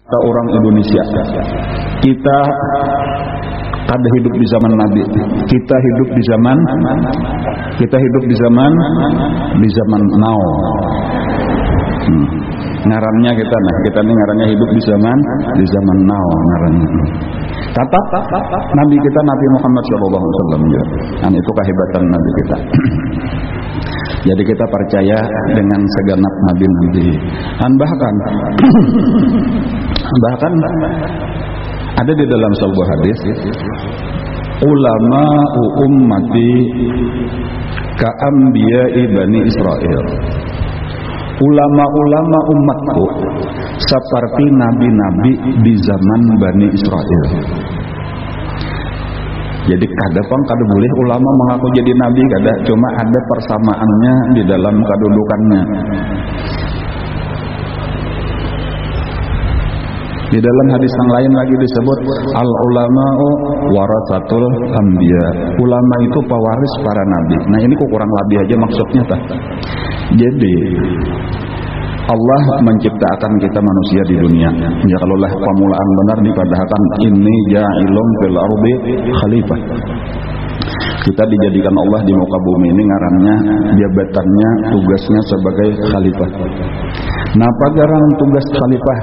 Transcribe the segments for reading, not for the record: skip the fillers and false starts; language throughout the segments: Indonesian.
Kita orang Indonesia, kita ada hidup di zaman Nabi, kita hidup di zaman now. Ngarannya kita nih ngarannya hidup di zaman now ngarannya. Tetap Nabi kita Nabi Muhammad SAW, dan itu kehebatan Nabi kita. Jadi kita percaya dengan segenap nabi-nabi. Dan bahkan ada di dalam sebuah hadis, ulama ummati ka anbiya'i Bani Israil. Ulama-ulama umatku seperti nabi-nabi di zaman Bani Israil. Jadi kada boleh ulama mengaku jadi nabi, kada, cuma ada persamaannya di dalam kedudukannya. Di dalam hadis yang lain lagi disebut al ulama'u warasatul anbiya. Ulama itu pewaris para nabi. Nah ini kok kurang lebih aja maksudnya tak. Jadi Allah menciptakan kita manusia di dunia. Ya kalaulah pemulaan benar dikatakan inni ja'ilun fil ardi khalifah. Kita dijadikan Allah di muka bumi ini ngarannya, jabatannya, tugasnya sebagai khalifah. Napa garang tugas khalifah?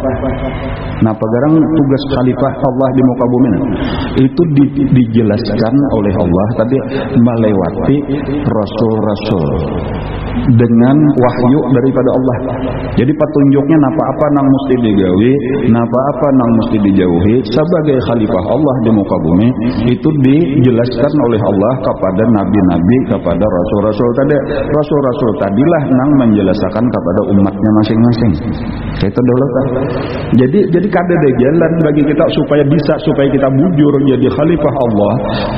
Napa garang tugas khalifah Allah di muka bumi? Itu dijelaskan oleh Allah tadi melewati rasul-rasul dengan wahyu daripada Allah. Jadi petunjuknya napa apa nang mesti digawi, napa apa nang mesti dijauhi sebagai khalifah Allah di muka bumi, itu dijelaskan oleh Allah kepada nabi-nabi, kepada rasul-rasul tadi. Rasul-rasul tadilah nang menjelaskan kepada umatnya masing-masing. Itu dulu kan. Jadi kada ada jalan bagi kita supaya kita bujur jadi khalifah Allah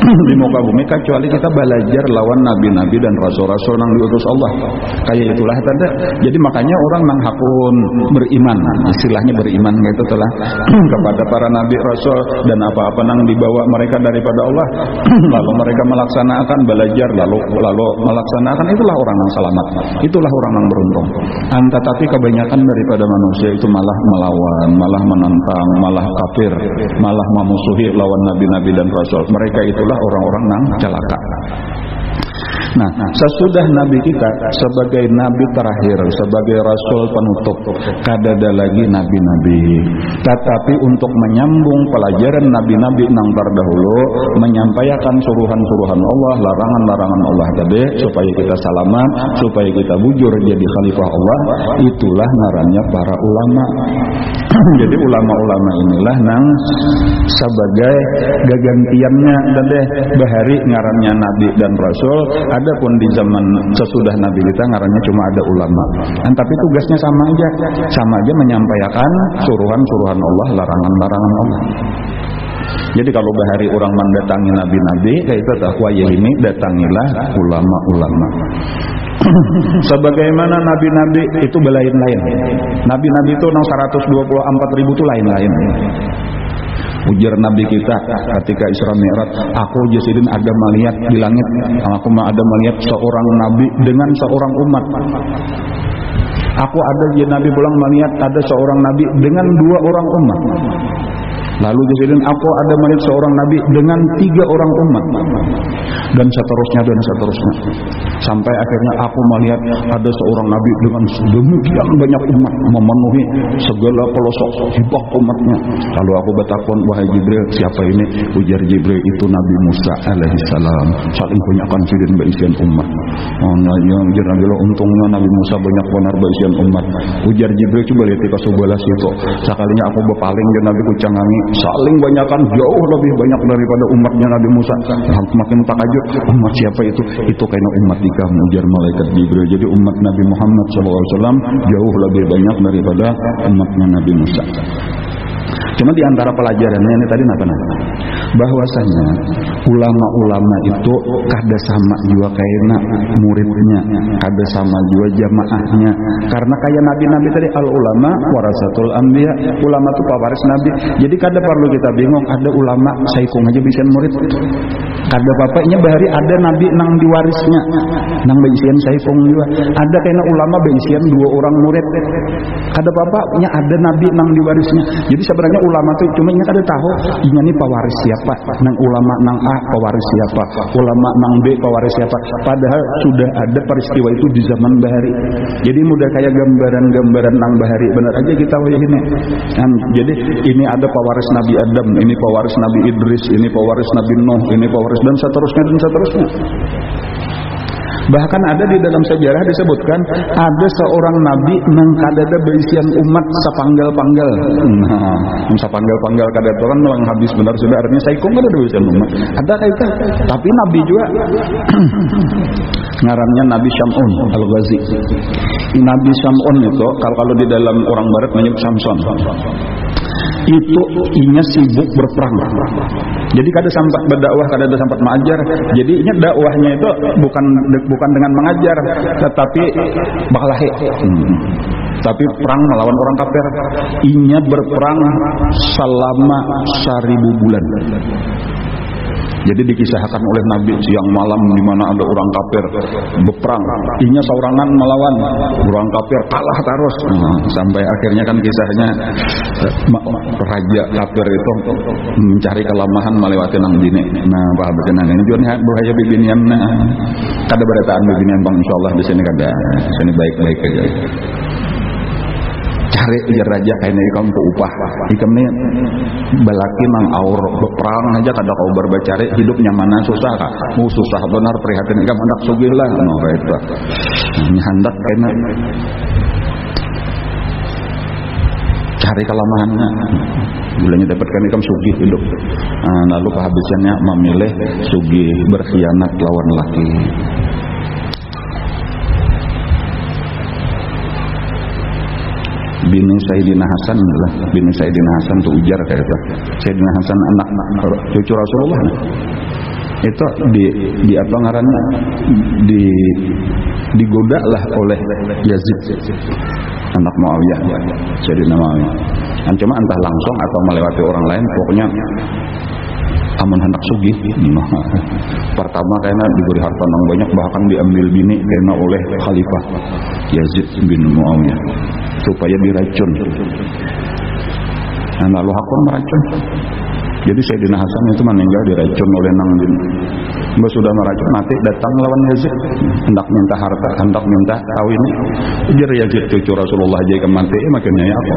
di muka bumi kecuali kita belajar lawan nabi-nabi dan rasul-rasul nang diutus Allah. Kayak itulah tanda. Jadi makanya orang nang hakun beriman, istilahnya beriman gitu telah kepada para nabi rasul dan apa-apa nang dibawa mereka daripada Allah. Lalu mereka melaksanakan, belajar lalu melaksanakan, itulah orang yang selamat, itulah orang yang beruntung. Tetapi kebanyakan daripada manusia itu malah melawan, malah menentang, malah kafir, malah memusuhi lawan nabi-nabi dan rasul. Mereka itulah orang-orang yang celaka. Nah, sesudah Nabi kita sebagai Nabi terakhir, sebagai Rasul penutup, kada ada lagi Nabi-Nabi. Tetapi untuk menyambung pelajaran Nabi-Nabi nang terdahulu, menyampaikan suruhan-suruhan Allah, larangan-larangan Allah tadi, supaya kita selamat, supaya kita bujur jadi khalifah Allah, itulah ngarannya para ulama. Jadi ulama-ulama inilah nang sebagai gagantiannya dan bahari ngarannya Nabi dan Rasul. Adapun di zaman sesudah Nabi kita ngarannya cuma ada ulama. Tapi tugasnya sama aja menyampaikan suruhan-suruhan Allah, larangan-larangan Allah. Jadi kalau bahari orang mendatangi nabi-nabi, kayak itu takwa ini datangilah ulama-ulama. Sebagaimana nabi-nabi itu belain-lain. Nabi-nabi itu 124.000 itu lain-lain. Ujar Nabi kita ketika Isra Mi'raj, aku Jasidin ada melihat di langit, aku ada melihat seorang nabi dengan seorang umat. Aku ada Nabi pulang melihat ada seorang nabi dengan 2 orang umat. Lalu Jasidin aku ada melihat seorang nabi dengan 3 orang umat. Dan seterusnya. Sampai akhirnya aku melihat ada seorang nabi dengan demikian banyak umat, memenuhi segala pelosok hibah umatnya. Lalu aku bertakon, wahai Jibril, siapa ini? Ujar Jibril, itu Nabi Musa alaihissalam. Saling banyakkan sidin baisian umat. Yang Nabi lo untungnya Nabi Musa banyak benar baisian umat. Ujar Jibril, coba lihat ke sebelah situ. Sekalinya aku berpaling dan Nabi kucangangi, saling banyakkan jauh lebih banyak daripada umatnya Nabi Musa. Makin takajub, umat siapa itu? Itu kayaknya umat dikah, ujar malaikat Jibril. Jadi umat Nabi Muhammad SAW jauh lebih banyak daripada umatnya Nabi Musa. Cuma di antara pelajarannya ini tadi apa? Bahwasanya ulama-ulama itu kada sama juga kayaknya muridnya, kada sama juga jamaahnya. Karena kayak nabi-nabi tadi, al ulama warasatul anbiya, ulama itu pewaris nabi. Jadi kada perlu kita bingung ada ulama saikung aja bisa murid. Kada bapaknya bahari ada nabi nang diwarisnya, nang beisian saifung juga. Ada kena ulama beisian 2 orang murid. Kada bapaknya ada nabi nang diwarisnya. Jadi sebenarnya ulama tuh cuma nya kada tahu inya nih pewaris siapa. Nang ulama nang A pewaris siapa, ulama nang B pewaris siapa. Padahal sudah ada peristiwa itu di zaman bahari. Jadi mudah kayak gambaran-gambaran nang bahari. Benar aja kita ini. Jadi ini ada pewaris Nabi Adam, ini pewaris Nabi Idris, ini pewaris Nabi Nuh, ini pewaris dan seterusnya dan seterusnya. Bahkan ada di dalam sejarah disebutkan ada seorang nabi nang kadada berisian umat sapanggal-panggal. Nah, sapanggal-panggal kada itu kan yang habis benar sudah artinya saya kok ada berisian umat. Ada itu. Tapi nabi juga ngarannya Nabi Syam'un Al-Ghazi. Nabi Syam'un itu kalau di dalam orang barat menyebut Samson. Itu inya sibuk berperang. Jadi kada sempat berdakwah, kada ada sempat mengajar. Jadi inya dakwahnya itu bukan dengan mengajar, tetapi bakalahi. Tapi perang melawan orang kafir. Inya berperang selama 1000 bulan. Jadi dikisahkan oleh Nabi siang malam di mana ada orang kafir berperang, inya saurangan melawan orang kafir kalah terus. Sampai akhirnya kan kisahnya raja kafir itu mencari kelemahan melewati nang dini. Nah, paham benar ini juga bahaya bibinian. Kada berataan bibinian bang insyaallah di sini kada. Di sini baik-baik aja. Cari raja kayaknya ikam ke upah ikam nih balaki nang aur berperang aja kada kau berbacari hidupnya mana susah kak susah benar prihatin ikam hendak sugih lah no kayak itu hendak kayaknya cari kelemahannya bilangnya dapatkan ikam sugih hidup. Lalu kehabisannya memilih sugih berkhianat lawan laki. Bini Sayyidina Hasan lah, bini Sayyidina Hasan tuh ujar kayak itu. Sayyidina Hasan anak cucu Rasulullah. Itu di apa ngarannya digoda lah oleh Yazid anak Muawiyah, Sayyidina Muawiyah. Cuma entah langsung atau melewati orang lain, pokoknya amun hendak sugih. Pertama kayaknya diberi harta nang banyak, bahkan diambil bini kayaknya oleh Khalifah Yazid bin Muawiyah supaya diracun. Lalu hakun meracun. Jadi Sayyidina Hasan itu meninggal diracun oleh nang bin. Mbak sudah meracun mati, datang lawan Yazid hendak minta harta, hendak minta kawin. Ujar Yazid cucu Rasulullah aja mati, makanya ya apa?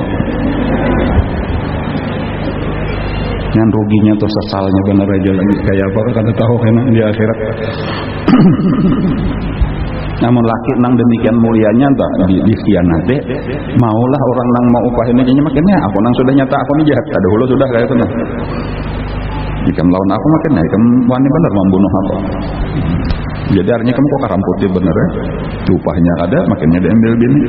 Yang ruginya tuh sesalnya benar aja lagi kayak apa kada tahu kena di akhirat. Namun laki nang demikian mulianya entah di khianate, maulah orang nang mau upah ini kayaknya makanya aku nang sudah nyata aku nih jahat ada hulu sudah kayak itu nah. Jika melawan aku makanya kamu wani benar membunuh aku. Jadi artinya kamu kok karam putih bener ya, upahnya ada makanya diambil bini.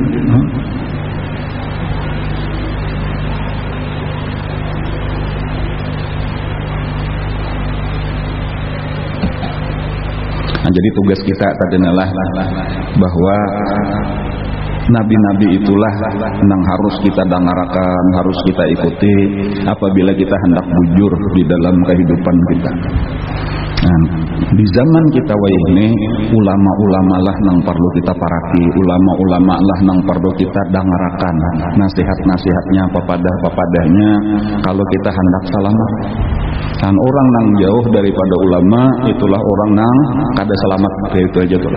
Nah, jadi tugas kita tadi adalah bahwa nabi-nabi itulah yang harus kita dengarkan, harus kita ikuti apabila kita hendak bujur di dalam kehidupan kita. Nah, di zaman kita ini ulama-ulama lah nang perlu kita paraki, ulama-ulama lah nang perlu kita dengarkan nasihat-nasihatnya, pepadah-pepadahnya kalau kita hendak selamat. Dan orang nang jauh daripada ulama itulah orang nang kada selamat, kayak itu aja tuh.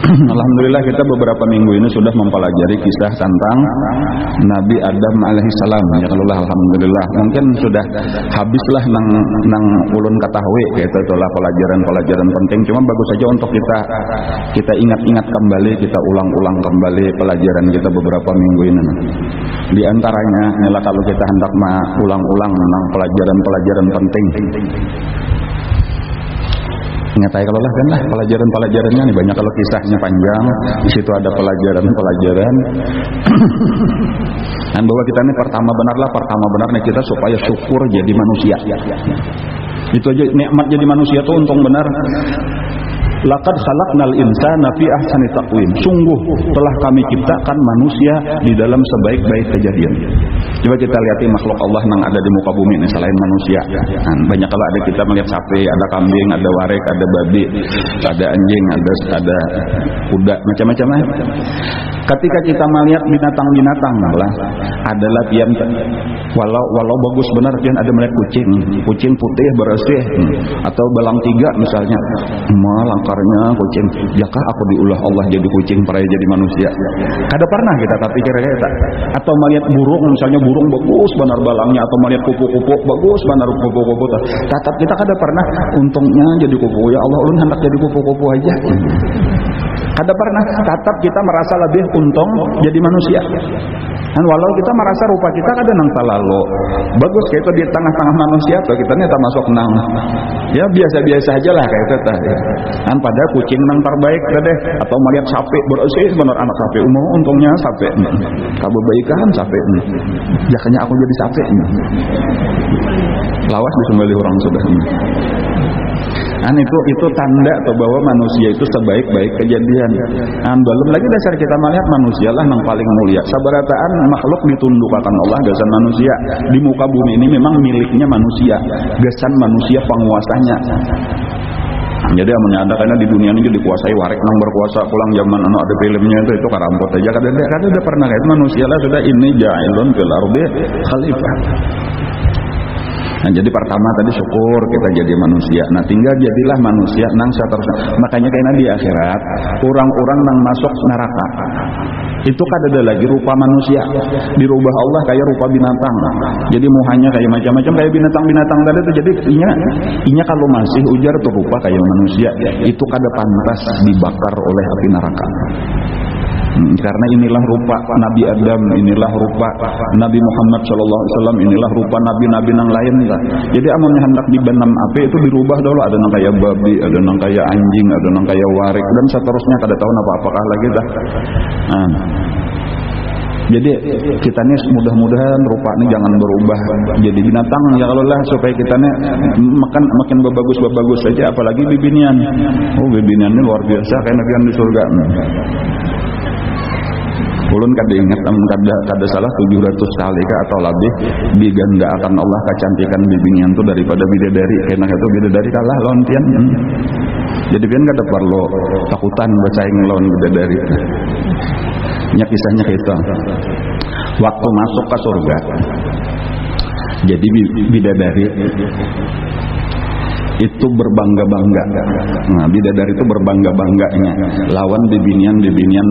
Alhamdulillah kita beberapa minggu ini sudah mempelajari kisah tentang Nabi Adam alaihissalam. Ya kalau alhamdulillah mungkin sudah habislah nang ulun ketahui kayak itulah pelajaran-pelajaran penting. Cuma bagus saja untuk kita ingat-ingat kembali, kita ulang-ulang kembali pelajaran kita beberapa minggu ini. Di antaranya inilah kalau kita hendak ulang-ulang tentang pelajaran-pelajaran penting. Ingat aja kalau lah kan lah pelajaran-pelajarannya nih banyak, kalau kisahnya panjang di situ ada pelajaran-pelajaran. Dan bahwa kita ini pertama benar nih kita supaya syukur jadi manusia. Itu aja nikmat jadi manusia tuh untung benar. Laqad khalaqnal insana fi ahsani taqwim. Sungguh telah kami ciptakan manusia di dalam sebaik-baik kejadian. Coba kita lihat makhluk Allah yang ada di muka bumi ini selain manusia. Banyak kalau ada kita melihat sapi, ada kambing, ada warik, ada babi, ada anjing, ada kuda, macam-macam. Ketika kita melihat binatang-binatang malah adalah pian walau bagus benar pian ada melihat kucing putih bersih atau belang tiga misalnya, langkarnya kucing, jakah aku diulah Allah jadi kucing peraya jadi manusia. Kada pernah kita tapi kira-kira atau melihat burung misalnya, burung bagus benar balangnya, atau melihat kupu-kupu bagus benar kupu-kupu, tatap kita kada pernah untungnya jadi kupu, ya Allah ulun hendak jadi kupu-kupu aja. Kada pernah tatap kita merasa lebih untung jadi manusia. Dan walau kita merasa rupa kita kada nang talalu bagus kayak itu di tengah-tengah manusia tuh kita nih tak masuk nang ya biasa-biasa aja lah kayak itu tah. Kan pada kucing nang terbaik deh, atau melihat sapi bersih benar anak sapi umum untungnya sapi kabebaikan sapi jakanya aku jadi sapi lawas disembelih orang sudah. Kan itu tanda atau bahwa manusia itu sebaik-baik kejadian. Belum lagi dasar kita melihat manusia lah yang paling mulia. Sabarataan makhluk ditundukkan Allah gasan manusia di muka bumi ini memang miliknya manusia, gasan manusia penguasanya. Jadi amunnya ada karena di dunia ini dikuasai warik nang berkuasa pulang zaman ada filmnya itu karampot aja kada pernah kayak manusia lah sudah ini ja'ilun fil ardi khalifah. Nah, jadi pertama tadi syukur kita jadi manusia. Nah, tinggal jadilah manusia nang seterusnya. Makanya kayaknya di akhirat orang-orang nang masuk neraka itu kan ada lagi rupa manusia, dirubah Allah kayak rupa binatang. Jadi muhanya kayak macam-macam kayak binatang-binatang tadi itu. Jadi inya kalau masih ujar tuh rupa kayak manusia, itu kada pantas dibakar oleh api neraka. Karena inilah rupa Nabi Adam, inilah rupa Nabi Muhammad SAW, inilah rupa nabi-nabi yang lain. Jadi amunnya hendak dibenam api itu dirubah dulu, ada nang kayak babi, ada nang kayak anjing, ada nang kayak warik dan seterusnya kada tahu apakah lagi dah. Jadi kita nih mudah-mudahan rupa ini jangan berubah jadi binatang ya kalau lah, supaya kita nih makin bagus saja, apalagi bibinian. Bibinian ini luar biasa kayak nabi di surga. Ulun kada ingat kada salah 700 kali atau lebih digandaakan Allah kecantikan bibinian itu daripada bidadari. Karena itu bidadari kalah lawan pian. Jadi pian kada perlu takutan bersaing lawan bidadari. Nya kisahnya kita waktu masuk ke surga. Jadi bidadari itu berbangga-bangga. Nah, bidadari itu berbangga-bangganya lawan bibinian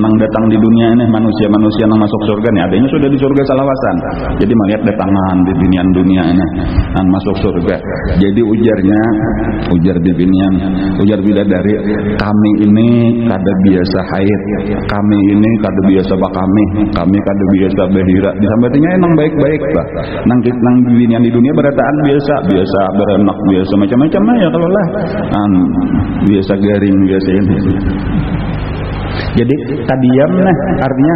nang datang di dunia ini, manusia-manusia nang masuk surga nih, adanya sudah di surga salawasan. Jadi melihat datangan bibinian dunia ini nang masuk surga. Jadi ujar bidadari, kami ini kada biasa haid, kami ini kada biasa bakami, kami kada biasa bahira. Disambatinya nang baik-baik lah. Nang bibinian di dunia berataan biasa beranak biasa macam-macam ya kalau lah biasa garing biasa ini. Jadi tadiam nah artinya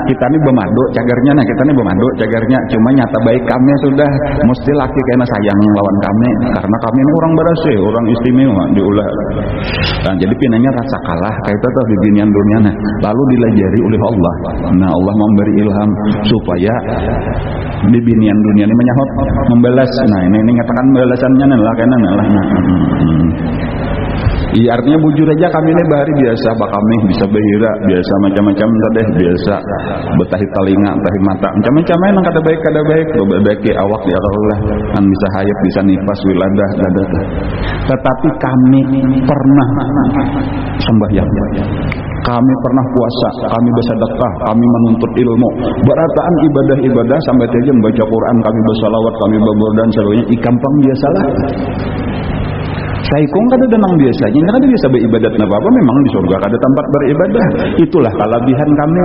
kita ini bermadu cagarnya cuma nyata baik kami sudah mesti laki kena sayang lawan kami karena kami ini orang berhasil, orang istimewa diulah. Nah, jadi pinanya rasa kalah kayak itu tuh bibinian dunia lalu dilajari oleh Allah. Nah, Allah memberi ilham supaya bibinian dunia ini menyahut membalas. Nah, ini ngatakan balasannya lah kena lah. Iya, artinya bujur aja kami ini bahari biasa, kami bisa bahira, biasa macam-macam tadeh, biasa betahi telinga, betahi mata, macam-macam nang kada baik, berbagi awak ya Allah, kan bisa hayat, bisa nifas, wiladah, dadah. Tetapi kami pernah sembahyang, kami pernah puasa, kami bersedekah, kami menuntut ilmu, berataan ibadah sampai saja membaca Quran, kami bersalawat, kami berbordan seluruhnya, ikampang biasalah. Saikong kada denang biasanya, kada biasa beribadat apa memang di surga kada tempat beribadah. Itulah kelebihan kami.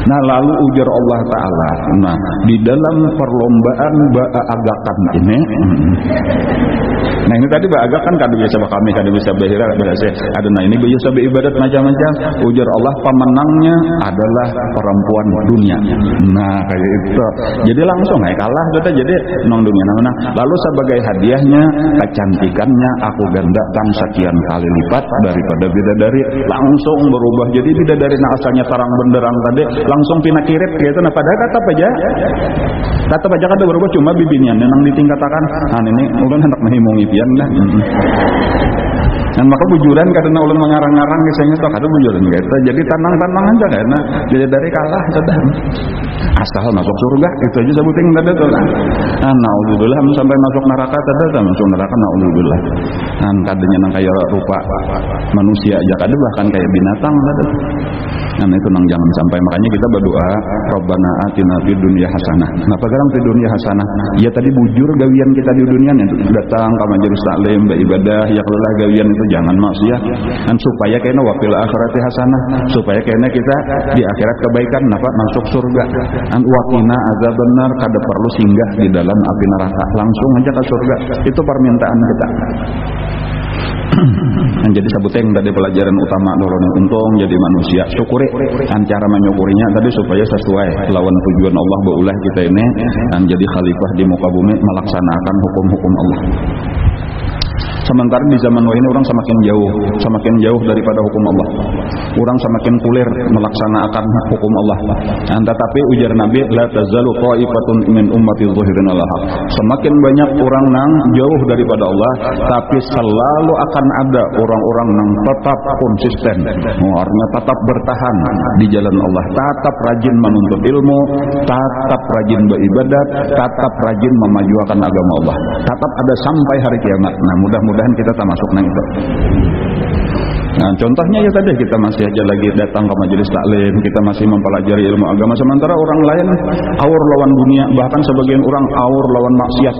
Nah lalu ujar Allah Ta'ala, nah di dalam perlombaan baagakan ini, nah ini tadi baagakan kada biasa kami, kada bisa bahira, ada nah ini biasa beribadat macam-macam. Ujar Allah pemenangnya adalah perempuan dunia. Nah kayak itu. Jadi langsung kalah kita jadi nong dunia menang. Lalu sebagai hadiahnya kecantikannya aku gandakan sekian kali lipat daripada bidadari. Langsung berubah jadi bidadari nah asalnya terang benderang tadi langsung pina kirit gitu. Nah padahal kata aja kada berubah cuma bibinya nang ditingkatakan. Nah ini ulun hendak menghimpungi pian lah. Dan maka bujuran karena ulun mengarang-arang kisahnya itu kada bujuran gitu. Jadi tanang-tanang aja karena bidadari kalah sudah. Asal masuk surga itu aja sebutin tadi tuh. Nah, naudzubillah sampai masuk neraka tadi masuk neraka naudzubillah. Nah, kadanya nang kayak rupa manusia aja kada bahkan kayak binatang tadi. Nah, itu nang jangan sampai makanya kita berdoa Rabbana atina fid dunya hasanah. Napa garang fid dunya hasanah? Ya tadi bujur gawian kita di dunia nih datang ke majelis taklim, beribadah, ya kelah gawian itu jangan maksiat. Dan supaya kena wafil akhirati hasanah, supaya kena kita di akhirat kebaikan napa masuk surga. An waqina azabannar kada perlu singgah di dalam api neraka, langsung aja ke surga. Itu permintaan kita. Jadi sebutnya yang tadi pelajaran utama dorong untung jadi manusia syukuri dan cara menyukurinya tadi supaya sesuai lawan tujuan Allah baulah kita ini dan jadi khalifah di muka bumi melaksanakan hukum-hukum Allah. Sementara di zaman ini orang semakin jauh daripada hukum Allah. Orang semakin kulir melaksanakan hukum Allah. Dan tetapi ujar Nabi, la tazalu qa'ifatun min ummati zahirin al-haq. Semakin banyak orang nang jauh daripada Allah, tapi selalu akan ada orang-orang nang tetap konsisten, artinya tetap bertahan di jalan Allah, tetap rajin menuntut ilmu, tetap rajin beribadat, tetap rajin memajukan agama Allah. Tetap ada sampai hari kiamat. Nah, mudah-mudahan kita termasuk nang itu. Nah, contohnya ya tadi kita masih aja lagi datang ke majelis taklim, kita masih mempelajari ilmu agama, sementara orang lain awur lawan dunia, bahkan sebagian orang awur lawan maksiat.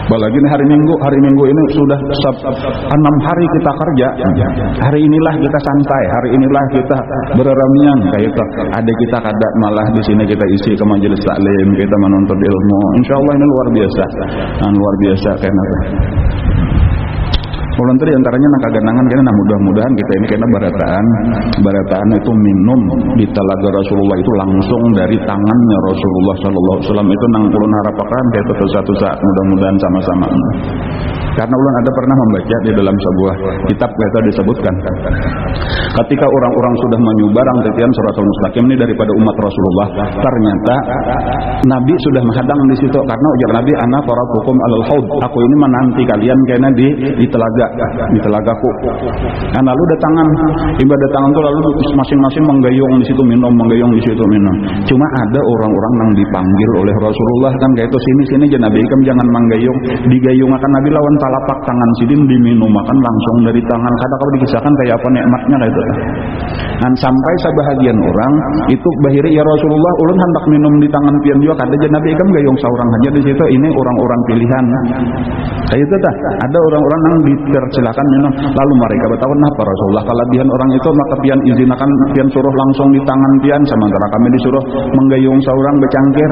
Apalagi hari Minggu ini sudah 6 hari kita kerja. Hari inilah kita santai, hari inilah kita bereramian kayak itu. Ada kita kada malah di sini kita isi ke majelis taklim, kita menuntut ilmu. Insyaallah ini luar biasa. Nah, luar biasa karena volunteer antaranya nak kaganangan karena mudah-mudahan kita ini karena barataan itu minum di telaga Rasulullah itu langsung dari tangannya Rasulullah sallallahu alaihi wasallam itu nang ulun harapakan kayak satu saat mudah-mudahan sama-sama. Karena ulun ada pernah membaca di dalam sebuah kitab kita disebutkan ketika orang-orang sudah menyebarang titian Shiratal Mustaqim ini daripada umat Rasulullah, ternyata Nabi sudah menghadang di situ karena ujar Nabi ana faratukum alal haud, aku ini menanti kalian karena di telagaku. Nah, lalu datangan itu lalu masing-masing menggayung di situ minum. Cuma ada orang-orang yang dipanggil oleh Rasulullah kan kayak itu sini je Nabi ikam jangan menggayung, digayung akan Nabi lawan talapak tangan sidin diminum makan langsung dari tangan. Kadang-kadang dikisahkan kayak apa nikmatnya kayak itu. Dan sampai sebahagian orang itu bahiri ya Rasulullah ulun hendak minum di tangan pian juga kada je Nabi ikam gayung seorang aja di situ. Ini orang-orang pilihan. Kayak itu dah. Ada orang-orang yang dipersilakan minum. Lalu mereka bertahu kenapa Rasulullah kalabihan orang itu maka pian izinakan pian suruh langsung di tangan pian sementara kami disuruh menggayung seorang bercangkir.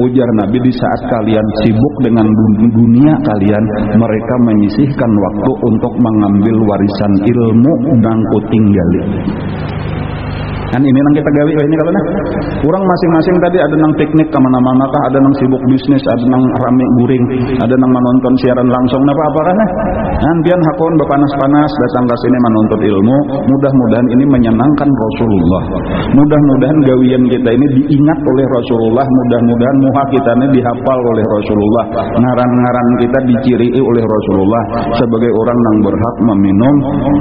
Ujar Nabi di saat kalian sibuk dengan dunia kalian, mereka menyisihkan waktu untuk mengambil warisan ilmu dan kutinggali. Kan ini nang kita gawe ini kalau nah orang masing-masing tadi ada nang piknik kemana-mana kah, ada nang sibuk bisnis, ada nang rame guring, ada nang menonton siaran langsung apa-apa kan nah pian hakon bepanas-panas datang ke sini menuntut ilmu. Mudah-mudahan ini menyenangkan Rasulullah, mudah-mudahan gawian kita ini diingat oleh Rasulullah, mudah-mudahan muha kita ini dihafal oleh Rasulullah, ngaran-ngaran kita diciri oleh Rasulullah sebagai orang yang berhak meminum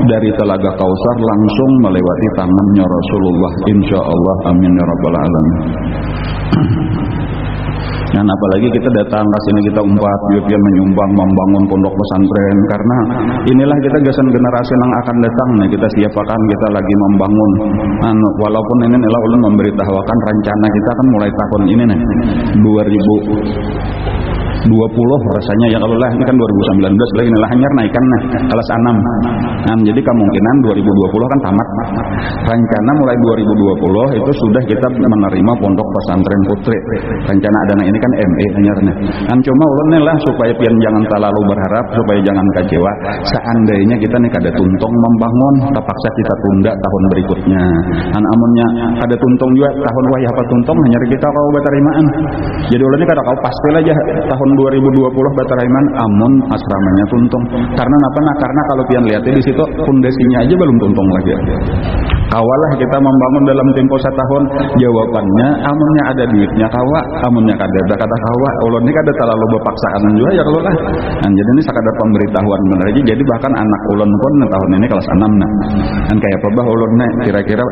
dari telaga Kausar langsung melewati tangannya Rasulullah. Insyaallah amin ya rabbal alamin. Dan apalagi kita datang ke sini kita umpat biar menyumbang membangun pondok pesantren karena inilah kita gasan generasi yang akan datang nih kita siapkan kita lagi membangun walaupun ini adalah ulun memberitahukan rencana kita kan mulai tahun ini nih 2000 20 rasanya ya kalau lah ini kan 2019 lagi lah hanyar naikkan nah kelas 6. Jadi kemungkinan 2020 kan tamat. Rencana mulai 2020 itu sudah kita menerima pondok pesantren putri. Rencana adana ini kan ME hanyarnya. Cuma ulunnya lah supaya pian jangan terlalu berharap, supaya jangan kecewa. Seandainya kita nih kada tuntong membangun, terpaksa kita tunda tahun berikutnya. Amunnya kada tuntong juga tahun wah apa tuntong hanya kita kau batarimaan. Jadi ulunnya kada kau pasti aja tahun 2020 batarimaan amun asramanya tuntung. Karena apa? Nah, karena kalau pian lihatnya di situ pondasinya aja belum tuntung lagi. Kawalah kita membangun dalam tempo 1 tahun. Jawabannya amunnya ada duitnya kawa, amunnya kada kata kawa. Ulun ini kada terlalu berpaksaan juga ya kalau lah. Jadi ini sekadar pemberitahuan bener aja. Jadi bahkan anak ulun pun tahun ini kelas 6 nah. Kayak apa bah ulunnya kira-kira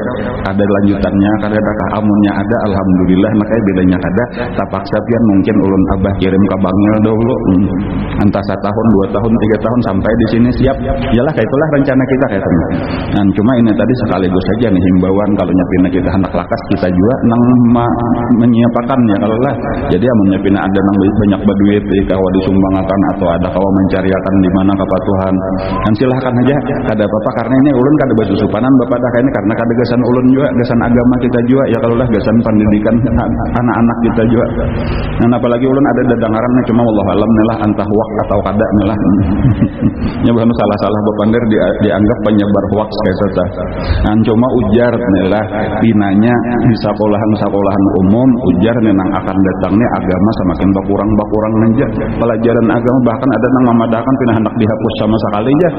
ada lanjutannya kada amunnya ada alhamdulillah makanya bedanya kada terpaksa pian mungkin ulun abah kirim ke Bangil dahulu. Entah 1 tahun, 2 tahun, 3 tahun sampai di sini siap. Yalah kayak itulah rencana kita kayak teman. Cuma ini tadi sekaligus saja nih himbauan kalau nyapina kita hendak lakas kita juga nang menyiapkan ya kalau lah. Jadi amun nyapina ada nang banyak berduit kawa disumbangakan atau ada kawa mencariakan di mana kepatuhan. Silahkan aja kada apa-apa karena ini ulun kada basusupanan bapak dah ini karena kada gasan ulun juga, gasan agama kita juga ya kalau lah gasan pendidikan anak-anak kita juga. Apalagi ulun ada dadangaran cuma wallahu alam lah antah wak atau kada lah. Ya bukan salah-salah bapandir dianggap penyebar hoax kayak saja. Cuma ujar lah pinanya di sekolahan umum ujar memang akan datangnya agama semakin berkurang aja. Pelajaran agama bahkan ada yang memadahkan pindah hendak dihapus sama sekali aja.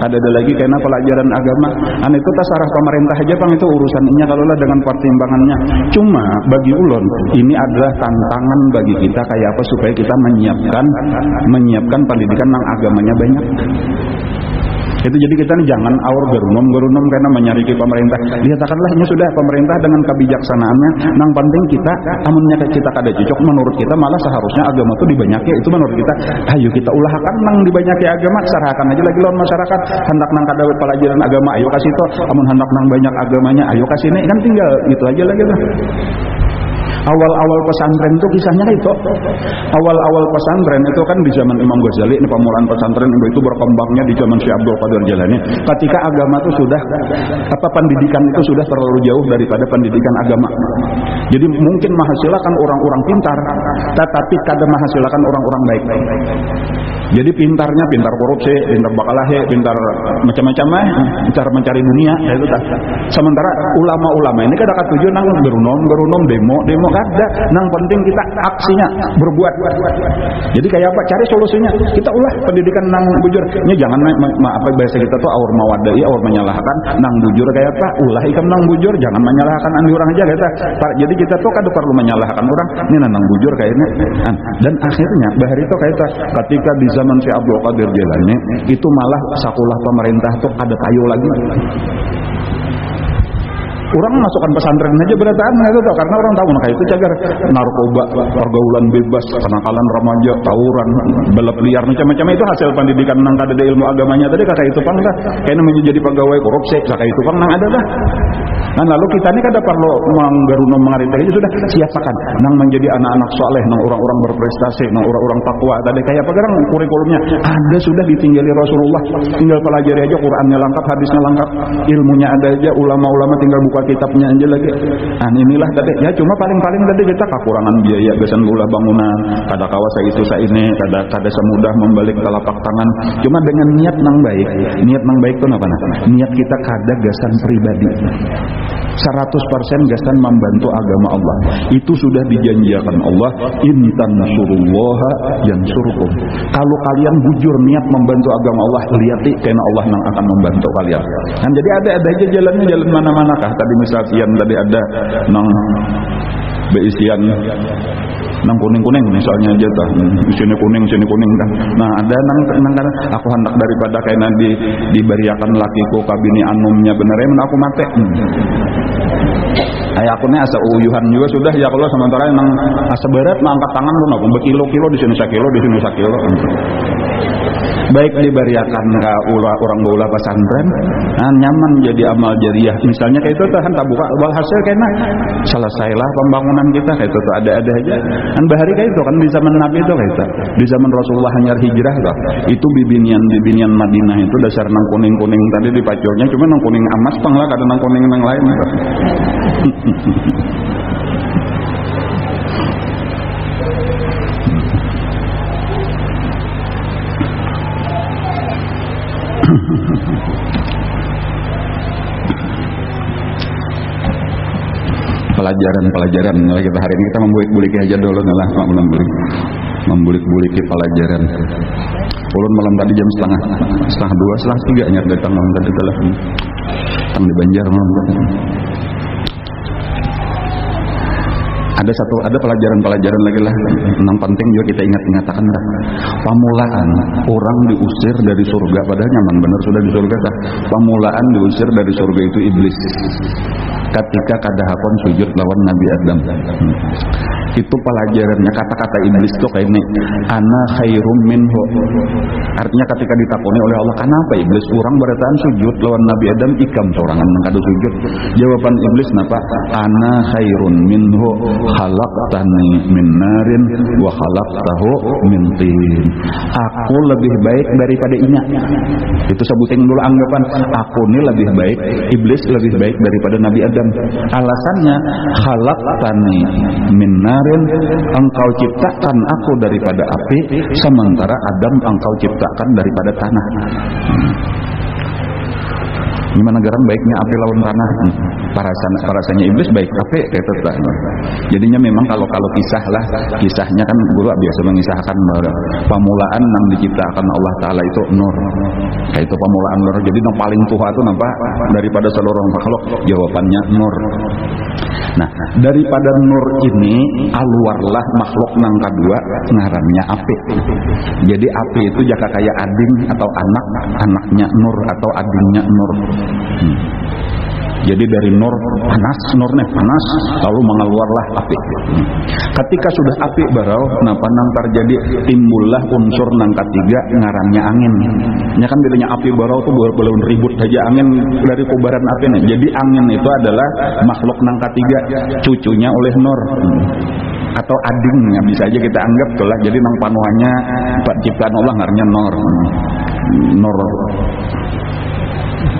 Ada lagi karena pelajaran agama. Itu tasarah pemerintah aja bang itu urusannya kalau lah dengan pertimbangannya. Cuma bagi ulun ini adalah tantangan bagi kita kayak apa supaya kita menyiapkan pendidikan yang agamanya banyak. Itu jadi kita nih jangan aur gerunom karena menyariki pemerintah. Lihatkanlah ini sudah pemerintah dengan kebijaksanaannya. Nang penting kita amunnya kita kada cocok menurut kita malah seharusnya agama itu dibanyaki. Itu menurut kita ayo kita ulahkan nang dibanyaki agama serahkan aja lagi lawan masyarakat. Hendak nang kada pelajaran agama ayo kasih to. Amun hendak nang banyak agamanya ayo kasih ini kan tinggal itu aja lagi tuh. Awal-awal pesantren itu kisahnya itu. Awal-awal pesantren itu kan di zaman Imam Ghazali, ini pemulaan pesantren itu berkembangnya di zaman Syekh Abdul Qadir Jalani. Ketika agama itu sudah pendidikan itu sudah terlalu jauh daripada pendidikan agama. Jadi mungkin menghasilkan orang-orang pintar, tetapi kada menghasilkan orang-orang baik. Jadi pintarnya pintar korupsi, pintar bakalahe, pintar macam-macam cara mencari dunia itu tak. Sementara ulama-ulama ini kada katuju nang gerunom demo kada, nang penting kita aksinya berbuat. Jadi kayak apa? Cari solusinya. Kita ulah pendidikan nang bujur. Ini jangan apa bahasa kita tuh aur mawadai, aur menyalahkan nang bujur kayak apa? Ulah ikam nang bujur, jangan menyalahkan andi orang aja kita. Jadi kita tuh kada perlu menyalahkan orang. Ini nang bujur kayaknya. Dan akhirnya bahari itu kayak ketika di zaman Syekh Abdul Qadir Jalani itu malah sekolah pemerintah tuh ada tayo lagi. Orang masukkan pesantren aja berataan itu tuh karena orang tahu nah itu cagar narkoba, pergaulan bebas, kenakalan remaja, tawuran, balap liar macam-macam itu hasil pendidikan nang kada ada ilmu agamanya tadi kakak itu pang dah kayaknya menjadi pegawai korupsi kakak itu pang nang ada dah. Nah lalu kita ini kada perlu menggeruno mengarita itu sudah siapkan nang menjadi anak-anak soleh, nang orang-orang berprestasi, nang orang-orang takwa tadi kayak apa sekarang kurikulumnya ada sudah ditinggali Rasulullah, tinggal pelajari aja Qurannya lengkap, hadisnya lengkap, ilmunya ada aja, ulama-ulama tinggal buka kitabnya aja lagi. Inilah tadi ya cuma paling-paling tadi kita kekurangan biaya gasan ulah bangunan kada kawasa itu ini kada semudah membalik telapak tangan. Cuma dengan niat nang baik itu apa nah? Niat kita kada gasan pribadi 100% gasan membantu agama Allah. Itu sudah dijanjikan Allah intan nasurullaha yansurkum. Kalau kalian bujur niat membantu agama Allah, lihat karena Allah yang akan membantu kalian. Dan jadi ada aja jalannya, jalan mana-mana kah? Tadi misalnya tadi ada nang beisian nang kuning-kuning misalnya aja tuh. Sini kuning kan. Nah, ada nang kan aku hendak daripada kayaknya diberiakan lakiku kabini anumnya benernya aku mate. Aku nih asa uyuhan juga sudah ya kalau sementara nang asa berat mah angkat tangan lu napa bekilo-kilo di sini 1 kilo di sini 1 kilo. baik dibariakan ka urang baula pesantren nyaman jadi amal jariah misalnya kayak itu tahan tak buka hasil kena selesailah pembangunan kita kayak itu ada aja kan bahari kayak itu kan di zaman Nabi itu kayak itu di zaman Rasulullah hanyar hijrah tuh itu bibinian Madinah itu dasar nang kuning tadi dipacurnya cuma nang kuning emas panglah kada nang kuning nang lain gitu. Pelajaran kita hari ini kita membulik-buliki aja dulu ngalah membulik-buliki pelajaran. Ulun malam tadi jam setengah 2, setengah 3 nyar datang malam tadi telepon. Tang di Banjar malam tadi. Ada pelajaran lagi lah yang penting juga kita ingat-ingatakan dah. Pamulaan orang diusir dari surga padahal nyaman bener sudah di surga dah. Pamulaan diusir dari surga itu iblis. Ketika kadahapun sujud lawan Nabi Adam. Itu pelajarannya kata-kata iblis itu kayak ini ana khairum minhu. Artinya ketika ditakoni oleh Allah kenapa iblis orang berataan sujud lawan Nabi Adam ikam sorangan kada sujud. Jawaban iblis napa ana khairun minhu khalaqtani min narin wa khalaqtahu min tin. Aku lebih baik daripada inya. Itu sebutin dulu anggapan aku ini lebih baik, iblis lebih baik daripada Nabi Adam. Alasannya khalaqtani min narin, engkau ciptakan aku daripada api, sementara Adam engkau ciptakan daripada tanah. Gimana garam baiknya api lawan tanah? Parasanya iblis baik api kayak itu. Jadinya memang kalau kisahnya kan guru biasa mengisahkan pamulaan yang diciptakan Allah Taala itu nur. Kayak itu pamulaan nur. Jadi yang paling tua itu nampak daripada seluruh makhluk jawabannya nur. Nah, daripada nur ini aluarlah makhluk nang kedua ngarannya api. Jadi api itu jaka kayak ading atau anaknya nur atau adingnya nur. Jadi dari nur nurnya panas lalu mengeluarlah api. Ketika sudah api barau kenapa nang terjadi timbullah unsur nang ketiga ngarannya angin. Ya kan bilangnya api barau tuh belum ribut aja angin dari kobaran api nih. Jadi angin itu adalah makhluk nang ketiga cucunya oleh nur. Atau adingnya bisa aja kita anggap tuh lah. Jadi nang panuannya ciptaan Allah ngarannya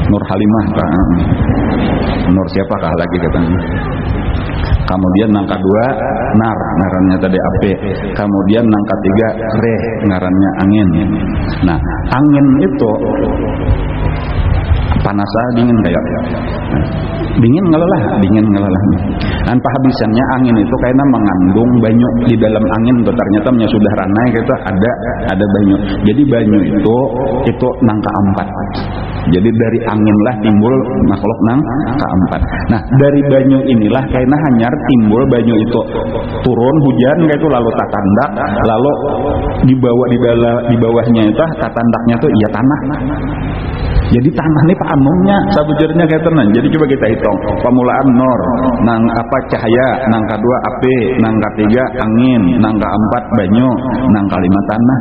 Nur Halimah kah? Nur siapakah lagi katanya? Kemudian nang kedua nar ngarannya tadi api. Kemudian nang ketiga reh ngarannya angin. Nah, angin itu panas dingin kayak dingin ngelelah. Dan pahabisannya angin itu karena mengandung banyu di dalam angin tuh ternyata sudah ranai gitu ada banyu. Jadi banyu itu nang keempat. Jadi dari anginlah timbul makhluk nang keempat. Nah, dari banyu inilah karena hanyar timbul banyu itu turun hujan kayak itu lalu tatandak, lalu di bawahnya itu tatandaknya tuh iya tanah. Jadi tanah ini panungnya sabujurnya kayak tenan. Jadi coba kita hitung. Pamulaan nur, nang apa cahaya, nang kedua api, nang ketiga angin, nang keempat banyu, nang kelima tanah.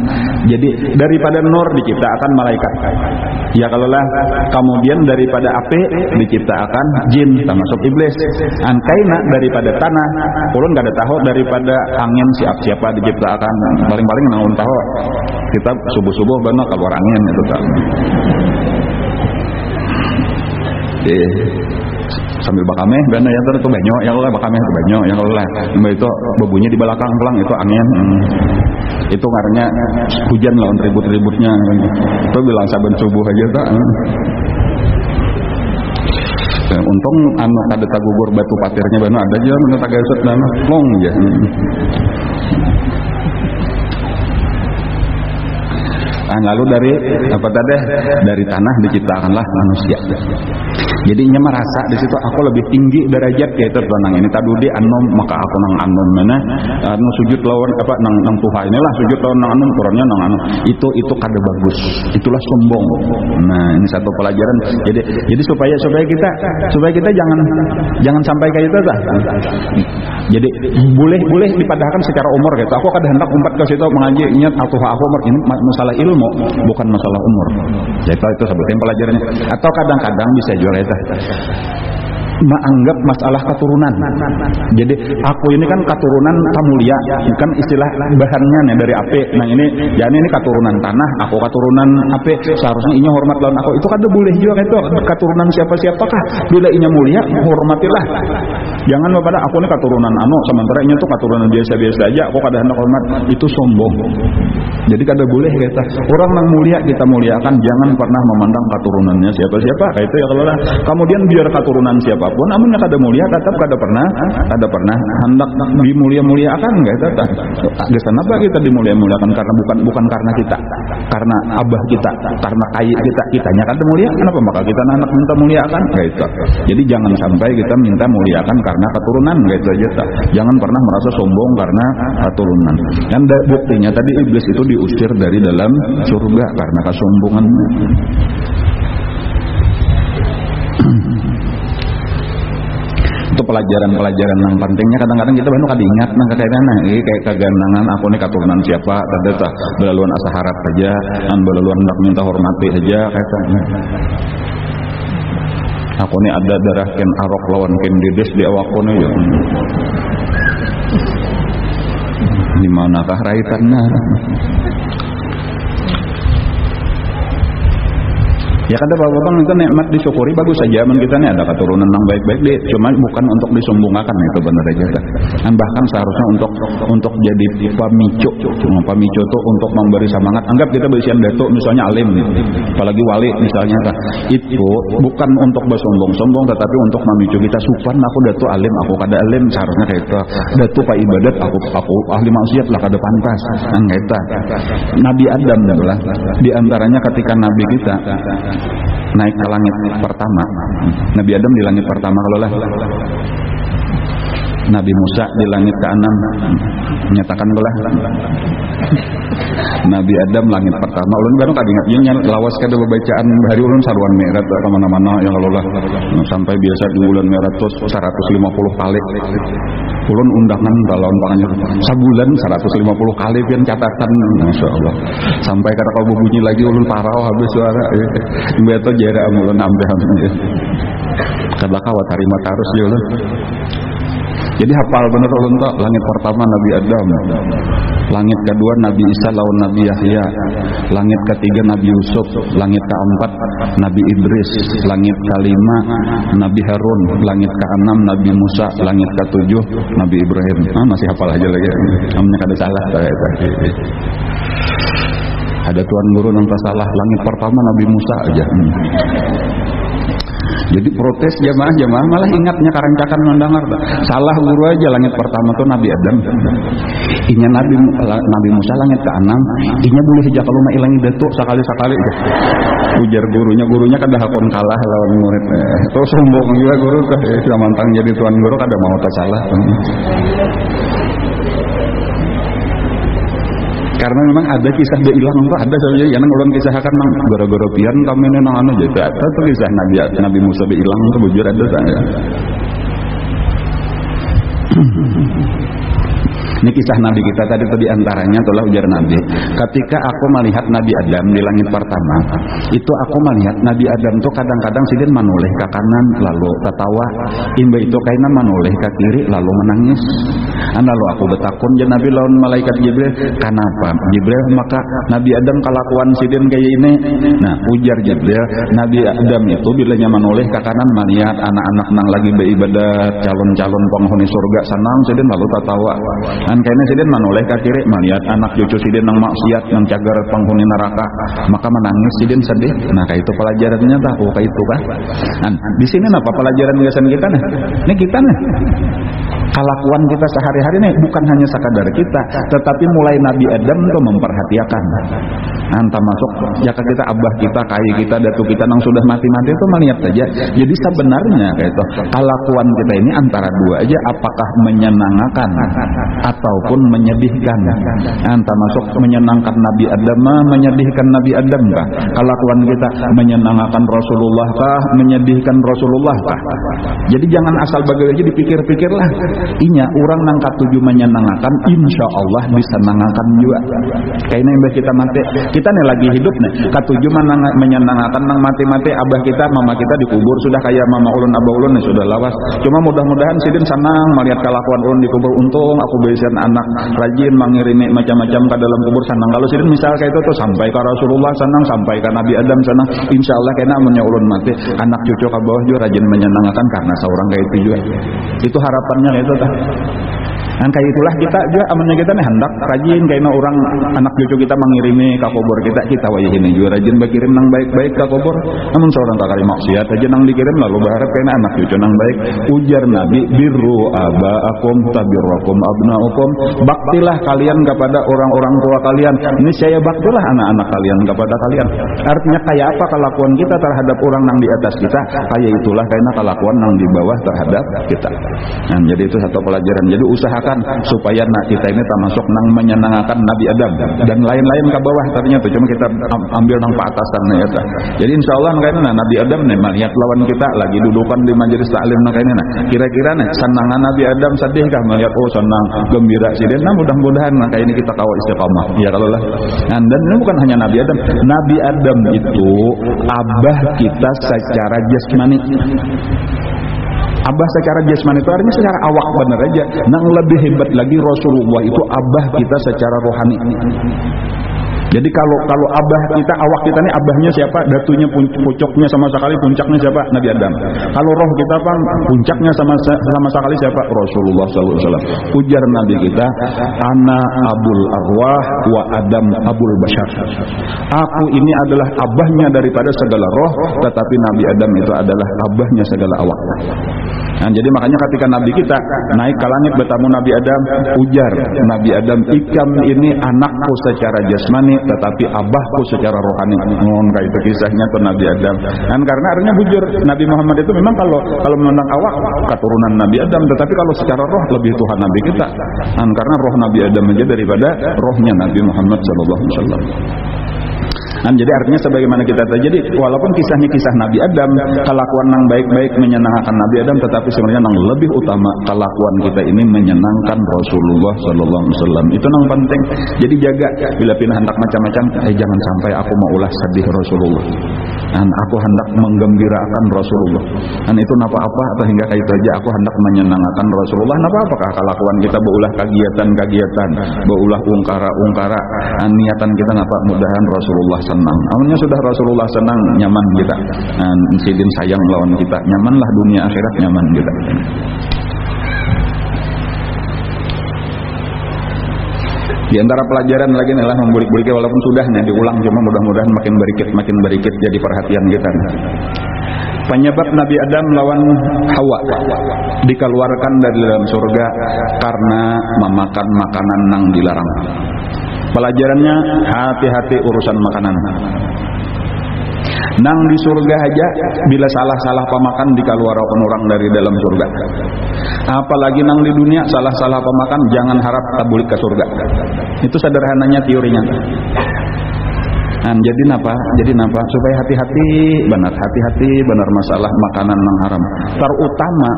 Jadi daripada nur diciptakan malaikat. Ya kalau lah kemudian daripada api diciptakan jin termasuk iblis. Ankaina daripada tanah, ulun gak ada tahu daripada angin siapa diciptakan. Paling-paling nang tahu kita subuh-subuh benar keluar angin itu kan. Sambil bakame gana ya itu banyak yang lah bakame itu banyak yang lah itu bebunya di belakang pulang itu angin itu ngarannya hujan lawan ribut-ributnya itu bilang saben subuh aja tak untung anak ada tagugur batu patirnya benar ada aja menurut tagasut dan long ya. Lalu dari tanah diciptakanlah manusia. Jadinya merasa di situ aku lebih tinggi derajat kayak itu nang ini tadi anom maka aku nang anom mana anu sujud lawan apa nang Tuhan inilah sujud lawan nang anom turunnya nang anom itu kada bagus. Itulah sombong. Nah, ini satu pelajaran. Jadi supaya kita jangan sampai kayak itu dah. Jadi boleh dipadahkan secara umur gitu. Aku kada hendak umpat ke situ mengaji ingat aku umur ini masalah ilmu. ilmu, bukan masalah umur. Ya itu sebutin pelajarannya. Atau kadang-kadang bisa juga itu menganggap masalah keturunan. Jadi aku ini kan keturunan Kamulia, kan istilah bahannya nih dari ape. Nah ini ya ini keturunan tanah, aku keturunan ape. Seharusnya inya hormat lawan aku. Itu kan boleh juga itu keturunan siapa-siapakah. Bila inya mulia, hormatilah. Jangan pada aku ini keturunan anu, sementara inya tuh keturunan biasa-biasa aja. Aku kada hendak hormat, itu sombong. Jadi kada boleh kita. Orang yang mulia kita muliakan, jangan pernah memandang keturunannya siapa-siapa. Kayak itu ya kalau lah. Kemudian biar keturunan siapa pun, namun kada mulia tetap kada pernah hendak dimulia-muliakan enggak tetap. Gesan apa kita dimulia-muliakan karena bukan karena kita, karena abah kita, karena ayah kitanya kada mulia, kenapa maka kita anak minta muliakan enggak itu. Jadi jangan sampai kita minta muliakan karena keturunan enggak itu aja tak. Jangan pernah merasa sombong karena keturunan. Dan buktinya tadi iblis itu diusir dari dalam surga karena kesombongannya. Itu pelajaran-pelajaran yang pentingnya. Kadang-kadang kita baru kada ingat nang kekayanan kayak keganangan aku nih keturunan siapa, kada belaluan asa harap saja, dan belaluan hendak minta hormati saja kata. Aku nih ada darah Ken Arok lawan Ken Dedes di awakku nih ya. Di manakah raitannya? Ya kata bapak-bapak itu nikmat disyukuri bagus saja. Kita nih ada keturunan yang baik-baik deh. Cuma bukan untuk disombongkan itu benar aja. Dan bahkan seharusnya untuk jadi pemicu. Pemicu itu untuk memberi semangat. Anggap kita berisian datuk misalnya alim, apalagi wali misalnya. Itu bukan untuk bersombong-sombong, tetapi untuk memicu kita. Supan aku datuk alim, aku kada alim, seharusnya kayak itu. Datuk pak ibadat, aku ahli maksiat lah kada pantas. Enggak itu. Nabi Adam adalah di antaranya ketika Nabi kita naik ke langit pertama. Nabi Adam di langit pertama kalau lah. Nabi Musa di langit ke-6 menyatakan lah. Nabi Adam langit pertama. Ulun baru kada ingatnya lawas kada bacaan hari ulun saruan merat ke mana-mana yang kalau lah. Sampai biasa di bulan merat tuh 150 kali. Ulun undangan balon pangannya sebulan 150 kali pian catatan, masyaallah. Sampai kata kau bunyi lagi ulun parau habis suara. Beto jarak ulun ambil. Kada kawat terima tarus ya ulun. Jadi hafal bener ulun tak. Langit pertama Nabi Adam, langit kedua Nabi Isa lawan Nabi Yahya, langit ketiga Nabi Yusuf, langit keempat Nabi Idris, langit kelima Nabi Harun, langit keenam Nabi Musa, langit ketujuh Nabi Ibrahim. Masih hafal aja lagi. Namanya kada salah. Ada tuan guru yang salah. Langit pertama Nabi Musa aja. Jadi protes jamaah malah ingatnya karancakan mendengar salah guru aja. Langit pertama tuh Nabi Adam, inya Nabi Musa langit ke-6, inya boleh aja kalau mah ilangi datuk sekali-sekali ujar gurunya kada hakon kalah lawan murid. Terus sombong juga guru teh sudah mantang jadi tuan guru kada mau tak salah. Karena memang ada kisah dia hilang tuh ada saja yang ulun kisahkan nang gara-gara pian kami nang anu jadi ada tuh kisah Nabi Musa dia hilang tuh bujur ada saya. Ini kisah Nabi kita tadi itu diantaranya itulah ujar Nabi. Ketika aku melihat Nabi Adam di langit pertama, itu aku melihat Nabi Adam tuh kadang-kadang sidin manuleh ke kanan lalu tertawa, imba itu kaina manuleh ke kiri lalu menangis. Lalu aku betakun je Nabi lawan malaikat Jibril, kenapa Jibril? Maka Nabi Adam kelakuan sidin kayak ini. Nah ujar Jibril, Nabi Adam itu bilanya manuleh ke kanan melihat anak-anak nang lagi beribadat, calon-calon penghuni surga senang sidin lalu tertawa. Dan kayaknya sidin manoleh ke kiri melihat anak cucu sidin nang maksiat nang cagar penghuni neraka, maka menangis sidin sedih. Nah kayak itu pelajarannya tah, kayak itu kah? Nah, di sini apa pelajaran biasan kita nih? Ini kita nih. Kelakuan kita sehari-hari nih bukan hanya sekadar kita, tetapi mulai Nabi Adam tuh memperhatikan. Entah masuk jaka kita abah kita, kai kita, datu kita nang sudah mati-mati itu melihat saja. Jadi sebenarnya kayak itu kelakuan kita ini antara dua aja, apakah menyenangkan ataupun menyedihkan. Entah masuk menyenangkan Nabi Adam, menyedihkan Nabi Adam kah? Kelakuan kita menyenangkan Rasulullah kah? Menyedihkan Rasulullah kah? Jadi jangan asal bagi aja dipikir-pikirlah. inya urang nang katuju menyenangkan insya Allah disenangkan juga. Kayaknya yang kita mati kita nih lagi hidup nih katuju menyenangkan nang mati-mati abah kita mama kita dikubur sudah kayak mama ulun abah ulun nih sudah lawas. Cuma mudah-mudahan sidin senang melihat kelakuan ulun dikubur, untung aku bisian anak rajin mengirimi macam-macam ke dalam kubur senang. Kalau sidin misal kayak itu tuh sampai ke Rasulullah senang, sampai ke Nabi Adam senang, insya Allah kayaknya amunnya ulun mati anak cucu ke bawah juga rajin menyenangkan karena seorang kayak itu juga. Itu harapannya kayak itu tah. Dan kayak itulah kita juga amannya kita nih hendak rajin kayaknya orang anak cucu kita mengirimi ke kubur kita wajah ini juga rajin berkirim nang baik-baik ke kubur. Namun seorang kakari maksiat aja nang dikirim lalu berharap kayaknya anak cucu nang baik. Ujar Nabi birru abaakum tabirrakum abnaukum, baktilah kalian kepada orang-orang tua kalian, ini saya baktilah anak-anak kalian kepada kalian. Artinya kayak apa kelakuan kita terhadap orang nang di atas kita, kayak itulah kayaknya kelakuan nang di bawah terhadap kita. Nah, jadi itu satu pelajaran. Jadi usahakan supaya kita ini termasuk nang menyenangkan Nabi Adam dan lain-lain ke bawah tadinya tuh, cuma kita ambil nang ke atasan ya ta. Jadi insya Allah kayaknya Nabi Adam nih melihat lawan kita lagi dudukan di majelis taklim kayaknya kira-kira nih senangan Nabi Adam sedih kah melihat senang gembira sih dan mudah-mudahan kayak ini kita kawal istiqamah ya kalau lah. Dan ini bukan hanya Nabi Adam, Nabi Adam itu abah kita secara jasmani. Abah secara jasmani itu artinya secara awak bener aja. Nang lebih hebat lagi Rasulullah itu abah kita secara rohani. Jadi kalau abah kita, awak kita nih abahnya siapa? Datunya pucuknya sama sekali puncaknya siapa? Nabi Adam. Kalau roh kita kan puncaknya sama sekali siapa? Rasulullah SAW. Ujar Nabi kita, ana abul arwah wa Adam abul bashar. Aku ini adalah abahnya daripada segala roh, tetapi Nabi Adam itu adalah abahnya segala awak. Nah, jadi makanya ketika Nabi kita naik ke langit bertemu Nabi Adam, ujar Nabi Adam, ikam ini anakku secara jasmani, tetapi abahku secara rohani. Kayak itu kisahnya tuh Nabi Adam. Dan karena artinya bujur Nabi Muhammad itu memang kalau memandang awak keturunan Nabi Adam, tetapi kalau secara roh lebih Tuhan Nabi kita. Dan karena roh Nabi Adam aja daripada rohnya Nabi Muhammad SAW. Nah, jadi artinya sebagaimana kita tahu, jadi walaupun kisahnya kisah Nabi Adam, kelakuan yang baik-baik menyenangkan Nabi Adam, tetapi sebenarnya yang lebih utama kelakuan kita ini menyenangkan Rasulullah Sallallahu Alaihi Wasallam. Itu yang penting. Jadi jaga bila pindah hendak macam-macam, jangan sampai aku mau ulah sedih Rasulullah. Dan aku hendak menggembirakan Rasulullah. Dan itu apa-apa atau hingga kayak itu aja aku hendak menyenangkan Rasulullah. Apa-apakah kelakuan kita beulah kagiatan-kagiatan, beulah ungkara-ungkara, niatan kita ngapa mudahan Rasulullah senang. Awalnya sudah Rasulullah senang, nyaman kita. Dan sidin sayang lawan kita, nyamanlah dunia akhirat nyaman kita. Di antara pelajaran lagi adalah membulik-bulik walaupun sudah diulang, cuma mudah-mudahan makin berikit jadi perhatian kita. Penyebab Nabi Adam lawan Hawa dikeluarkan dari dalam surga karena memakan makanan yang dilarang. Pelajarannya hati-hati urusan makanan. Nang di surga aja bila salah-salah pemakan dikeluarkan orang dari dalam surga. Apalagi nang di dunia salah-salah pemakan jangan harap tabulik ke surga. Itu sederhananya teorinya. Nah, jadi napa? Supaya hati-hati benar masalah makanan yang haram. Terutama.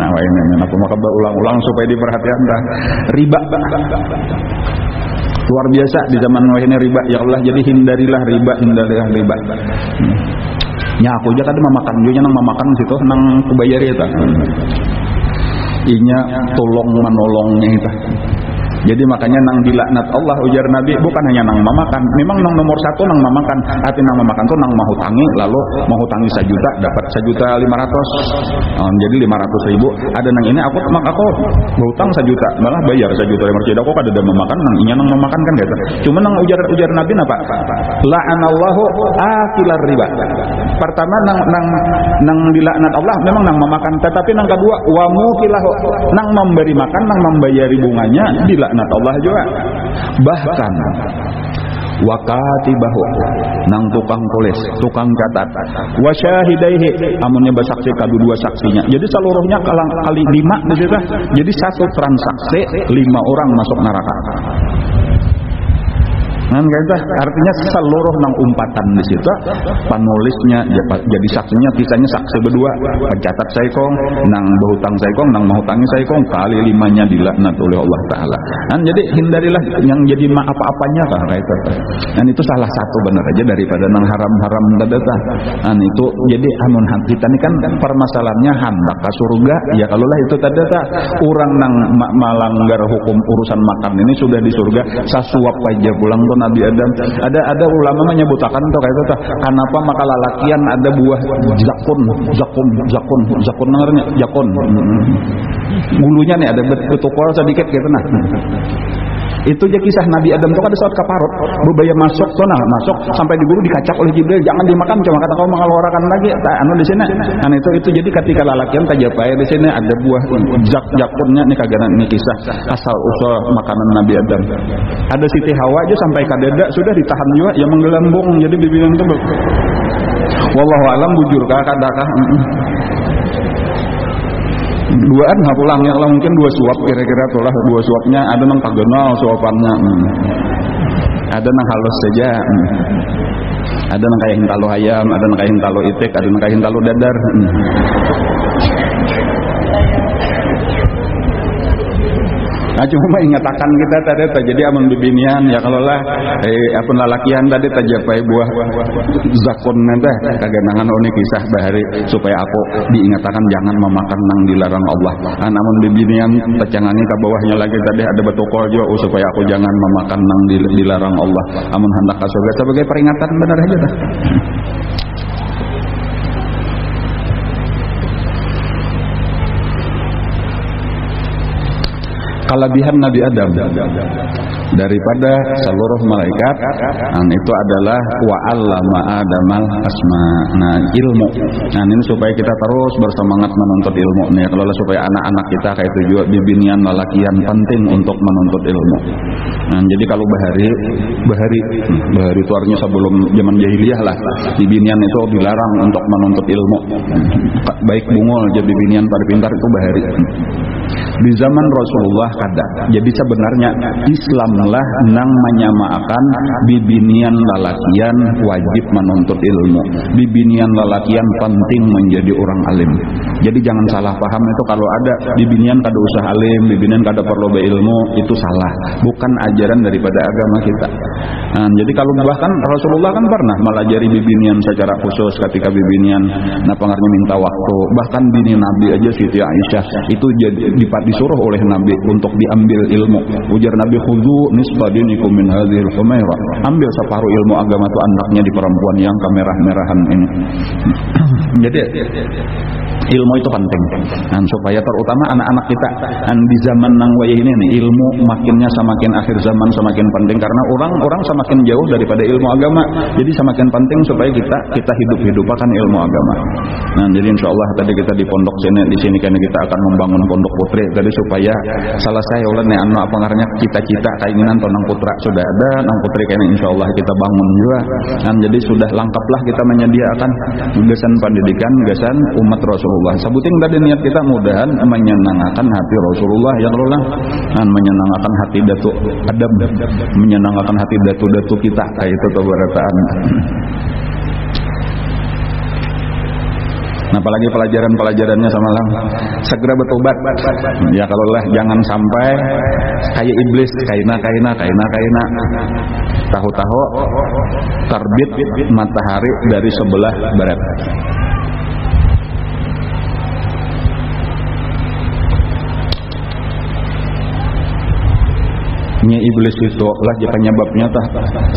Nah, ini apa maka berulang-ulang supaya diperhatikan dah. Riba. Luar biasa di zaman ini riba. Ya Allah, jadi hindarilah riba. Nya aku aja kada memakan juga nang memakan situ nang kubayar eta. Inya tolong menolongnya itu. Jadi makanya nang dilaknat Allah ujar Nabi bukan hanya nang memakan, memang nang nomor satu nang memakan. Arti nang memakan tuh nang mau hutangi, lalu mau hutangi 1 juta dapat 1.500.000. Jadi 500.000. Ada nang ini aku berhutang 1 juta malah bayar 1.500.000. Aku kada ada memakan nang inya nang memakan kan gitu. Cuma nang ujar Nabi napa? La'anallahu akilar riba. Pertama nang dilaknat Allah memang nang memakan, tetapi nang kedua wa mukilahu nang memberi makan, nang membayari bunganya dilaknat Allah juga. Bahkan wakatibahu nang tukang tulis, tukang catat, wa syahidaihi amunnya bersaksi kadu 2 saksinya. Jadi seluruhnya kali 5 di situ. Jadi 1 transaksi 5 orang masuk neraka. Kan kita artinya seluruh nang umpatan di situ penulisnya jadi saksinya kisahnya saksi berdua pencatat saikong nang berhutang saikong nang mahutangi saikong kali 5-nya dilaknat oleh Allah Ta'ala. Kan jadi hindarilah yang jadi apa-apanya kah kayak itu. Dan itu salah satu benar aja daripada nang haram-haram tadi tah. Kan itu jadi amun kita ini kan permasalahannya hendak ke surga ya kalau lah itu tadi tah orang nang melanggar hukum urusan makan ini sudah di surga sasuap aja pulang tuh Nabi Adam. Ada ulama menyebutkan tuh kayak itu tah kenapa maka lalakian ada buah zakun dengarnya jakun bulunya nih ada betukol sedikit gitu nah. Itu aja kisah Nabi Adam itu kan ada saat kaparot berbaya masuk tuh nah masuk sampai di guru dikacak oleh Jibril jangan dimakan cuma kata kau mengeluarkan lagi anu di sini kan itu jadi ketika lalakian kajapai di sini ada buah jakunnya nih kagak nih kisah asal usul makanan Nabi Adam. Ada Siti Hawa aja sampai kadeda sudah ditahan juga yang menggelambung jadi bibirnya itu wallahu alam bujur kadakah duaan pulang ya kalau mungkin 2 suap kira-kira tulah 2 suapnya ada nang kagenal suapannya ada nang halus saja ada nang kayak hintalo ayam ada nang kayak hintalo itik ada nang kayak hintalo dadar Nah cuma ingatakan kita tadi jadi amun bibinian ya kalau lah apun lalakian tadi tajapai buah zakon nanti kagenangan oni kisah bahari supaya aku diingatakan jangan memakan nang dilarang Allah. Namun bibinian tecangannya ke bawahnya lagi tadi ada betokol juga supaya aku jangan memakan nang dilarang Allah. Amun hendak ka surga sebagai peringatan benar aja dah. Kelebihan Nabi Adam daripada seluruh malaikat itu adalah wa'allama Adamal asma. Nah ilmu ini supaya kita terus bersemangat menuntut ilmu nih kalau supaya anak-anak kita kayak itu juga bibinian lalakian penting untuk menuntut ilmu. Nah jadi kalau bahari itu artinya sebelum zaman jahiliyah lah bibinian itu dilarang untuk menuntut ilmu baik bungul jadi bibinian pada pintar itu bahari. Di zaman Rasulullah kada. Jadi sebenarnya Islamlah nang menyamakan bibinian lalakian wajib menuntut ilmu. Bibinian lalakian penting menjadi orang alim. Jadi jangan salah paham itu kalau ada bibinian kada usah alim, bibinian kada perlu berilmu itu salah. Bukan ajaran daripada agama kita. Nah, jadi kalau bahkan Rasulullah kan pernah melajari bibinian secara khusus ketika bibinian pengarnya minta waktu. Bahkan bini Nabi aja Siti Aisyah itu jadi disuruh oleh Nabi untuk diambil ilmu. Ujar Nabi khudhu nisfa dinikum min hadhil humaira. Ambil separuh ilmu agama itu anaknya di perempuan yang kemerah-merahan ini. Jadi ilmu itu penting. Dan supaya terutama anak-anak kita di zaman nang wayah ini nih ilmu makinnya semakin akhir zaman semakin penting karena orang semakin jauh daripada ilmu agama. Jadi semakin penting supaya kita hidup-hidupakan ilmu agama. Nah, jadi insyaallah tadi kita di pondok di sini kan kita akan membangun pondok putri tadi supaya selesai oleh nih anu apa ngarannya cita-cita keinginan tonang putra sudah ada nang putri kayaknya insyaallah kita bangun juga. Dan jadi sudah lengkaplah kita menyediakan gasan pendidikan, gasan umat Rasulullah. Sebutin tadi niat kita mudahan menyenangkan hati Rasulullah ya Allah dan menyenangkan hati Datu Adam, menyenangkan hati datu-datu kita kayak itu keberataan. Nah apalagi pelajarannya sama lah segera bertobat ya kalau lah jangan sampai kayak iblis kaina tahu-tahu terbit matahari dari sebelah barat. Nya iblis itu lah penyebabnya tah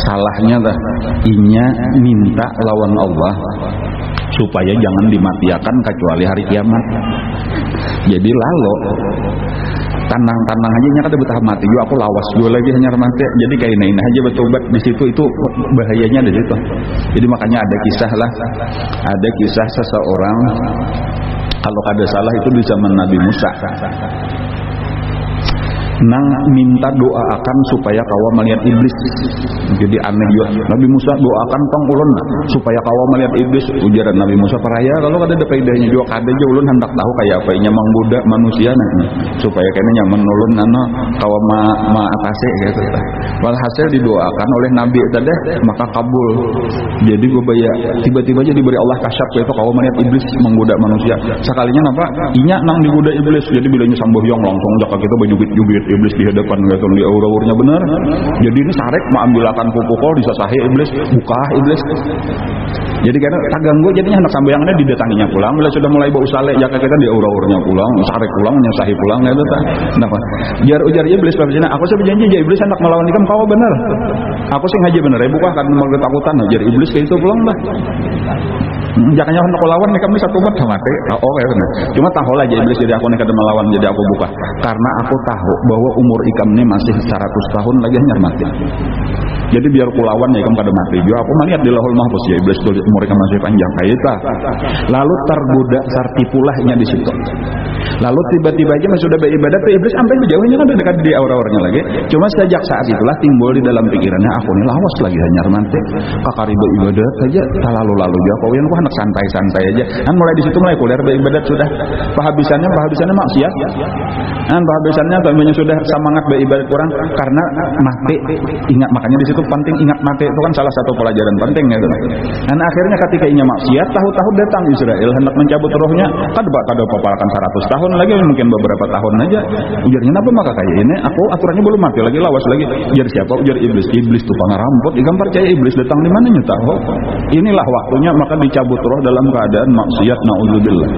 salahnya tah inya minta lawan Allah supaya jangan dimatiakan kecuali hari kiamat. Jadi lalu tanang aja nya kada betah mati juga aku lawas juga lagi hanya mati. Jadi kayak ini aja bertobat di situ itu bahayanya di situ. Jadi makanya ada kisah seseorang kalau kada salah itu di zaman Nabi Musa. nang minta doakan supaya kawa melihat iblis. Jadi aneh juga. Nabi Musa doakan tong ulun supaya kawa melihat iblis. Ujaran Nabi Musa paraya kalau ada faedahnya juga kada aja ulun hendak tahu kayak apa inya manggoda manusia supaya kayaknya nyaman ulun kawa ma atase gitu. Walhasil didoakan oleh Nabi tadi maka kabul. Jadi bebaya tiba-tiba aja diberi Allah kasyaf yaitu kawa melihat iblis menggoda manusia. Sekalinya napa? Inya nang digoda iblis. Jadi bilanya sambohyong langsung jaka kita bejubit-jubit iblis di hadapan gitu di aura-auranya bener. Jadi ini sarek mau ambilakan pupukol disasahi iblis, buka iblis. Jadi karena tak ganggu jadinya hendak sambayangannya didatanginya pulang. Bila sudah mulai bau sale jaka kita di aura-auranya pulang, sarek pulang nyasahi pulang gitu tah. Kenapa? Ujar iblis babina, aku sih berjanji ya iblis hendak melawan ikam kau bener. Aku sih ngaji bener ya buka kan mau ketakutan ujar iblis kayak itu pulang lah. Jangan hendak lawan nih kami satu umat mati. Oh ya benar. Cuma tahu aja iblis jadi aku nih kada melawan jadi aku buka. Karena aku tahu bahwa umur ikam ini masih 100 tahun lagi hanya mati. Jadi biar kulawan ya ikam kada mati. Juga aku melihat di Lauhul Mahfuz ya iblis tulis umur ikam masih panjang kayak itu. Lalu tergoda sartipulahnya di situ. Lalu tiba-tiba aja sudah beribadat tuh iblis sampai jauhnya kan dekat di aura-auranya lagi. Cuma sejak saat itulah timbul di dalam pikirannya aku nih lawas lagi hanya mati. Kakariba ibadat saja lalu juga kau yang anak santai-santai aja. Kan mulai di situ mulai kuliah beribadat sudah pahabisannya maksiat. Kan pahabisannya tambahnya sudah semangat beribadat kurang karena mati. Ingat makanya di situ penting ingat mati itu kan salah satu pelajaran penting gitu. Dan akhirnya ketika inya maksiat tahu-tahu datang Israel hendak mencabut rohnya kada paparakan 100 tahun lagi mungkin beberapa tahun aja. Ujarnya apa maka kayak ini aku aturannya belum mati lagi lawas lagi. Ujar siapa? Ujar iblis tuh pangarampot. Ikam percaya iblis datang di mana tahu. Inilah waktunya maka dicabut roh dalam keadaan maksiat naudzubillah.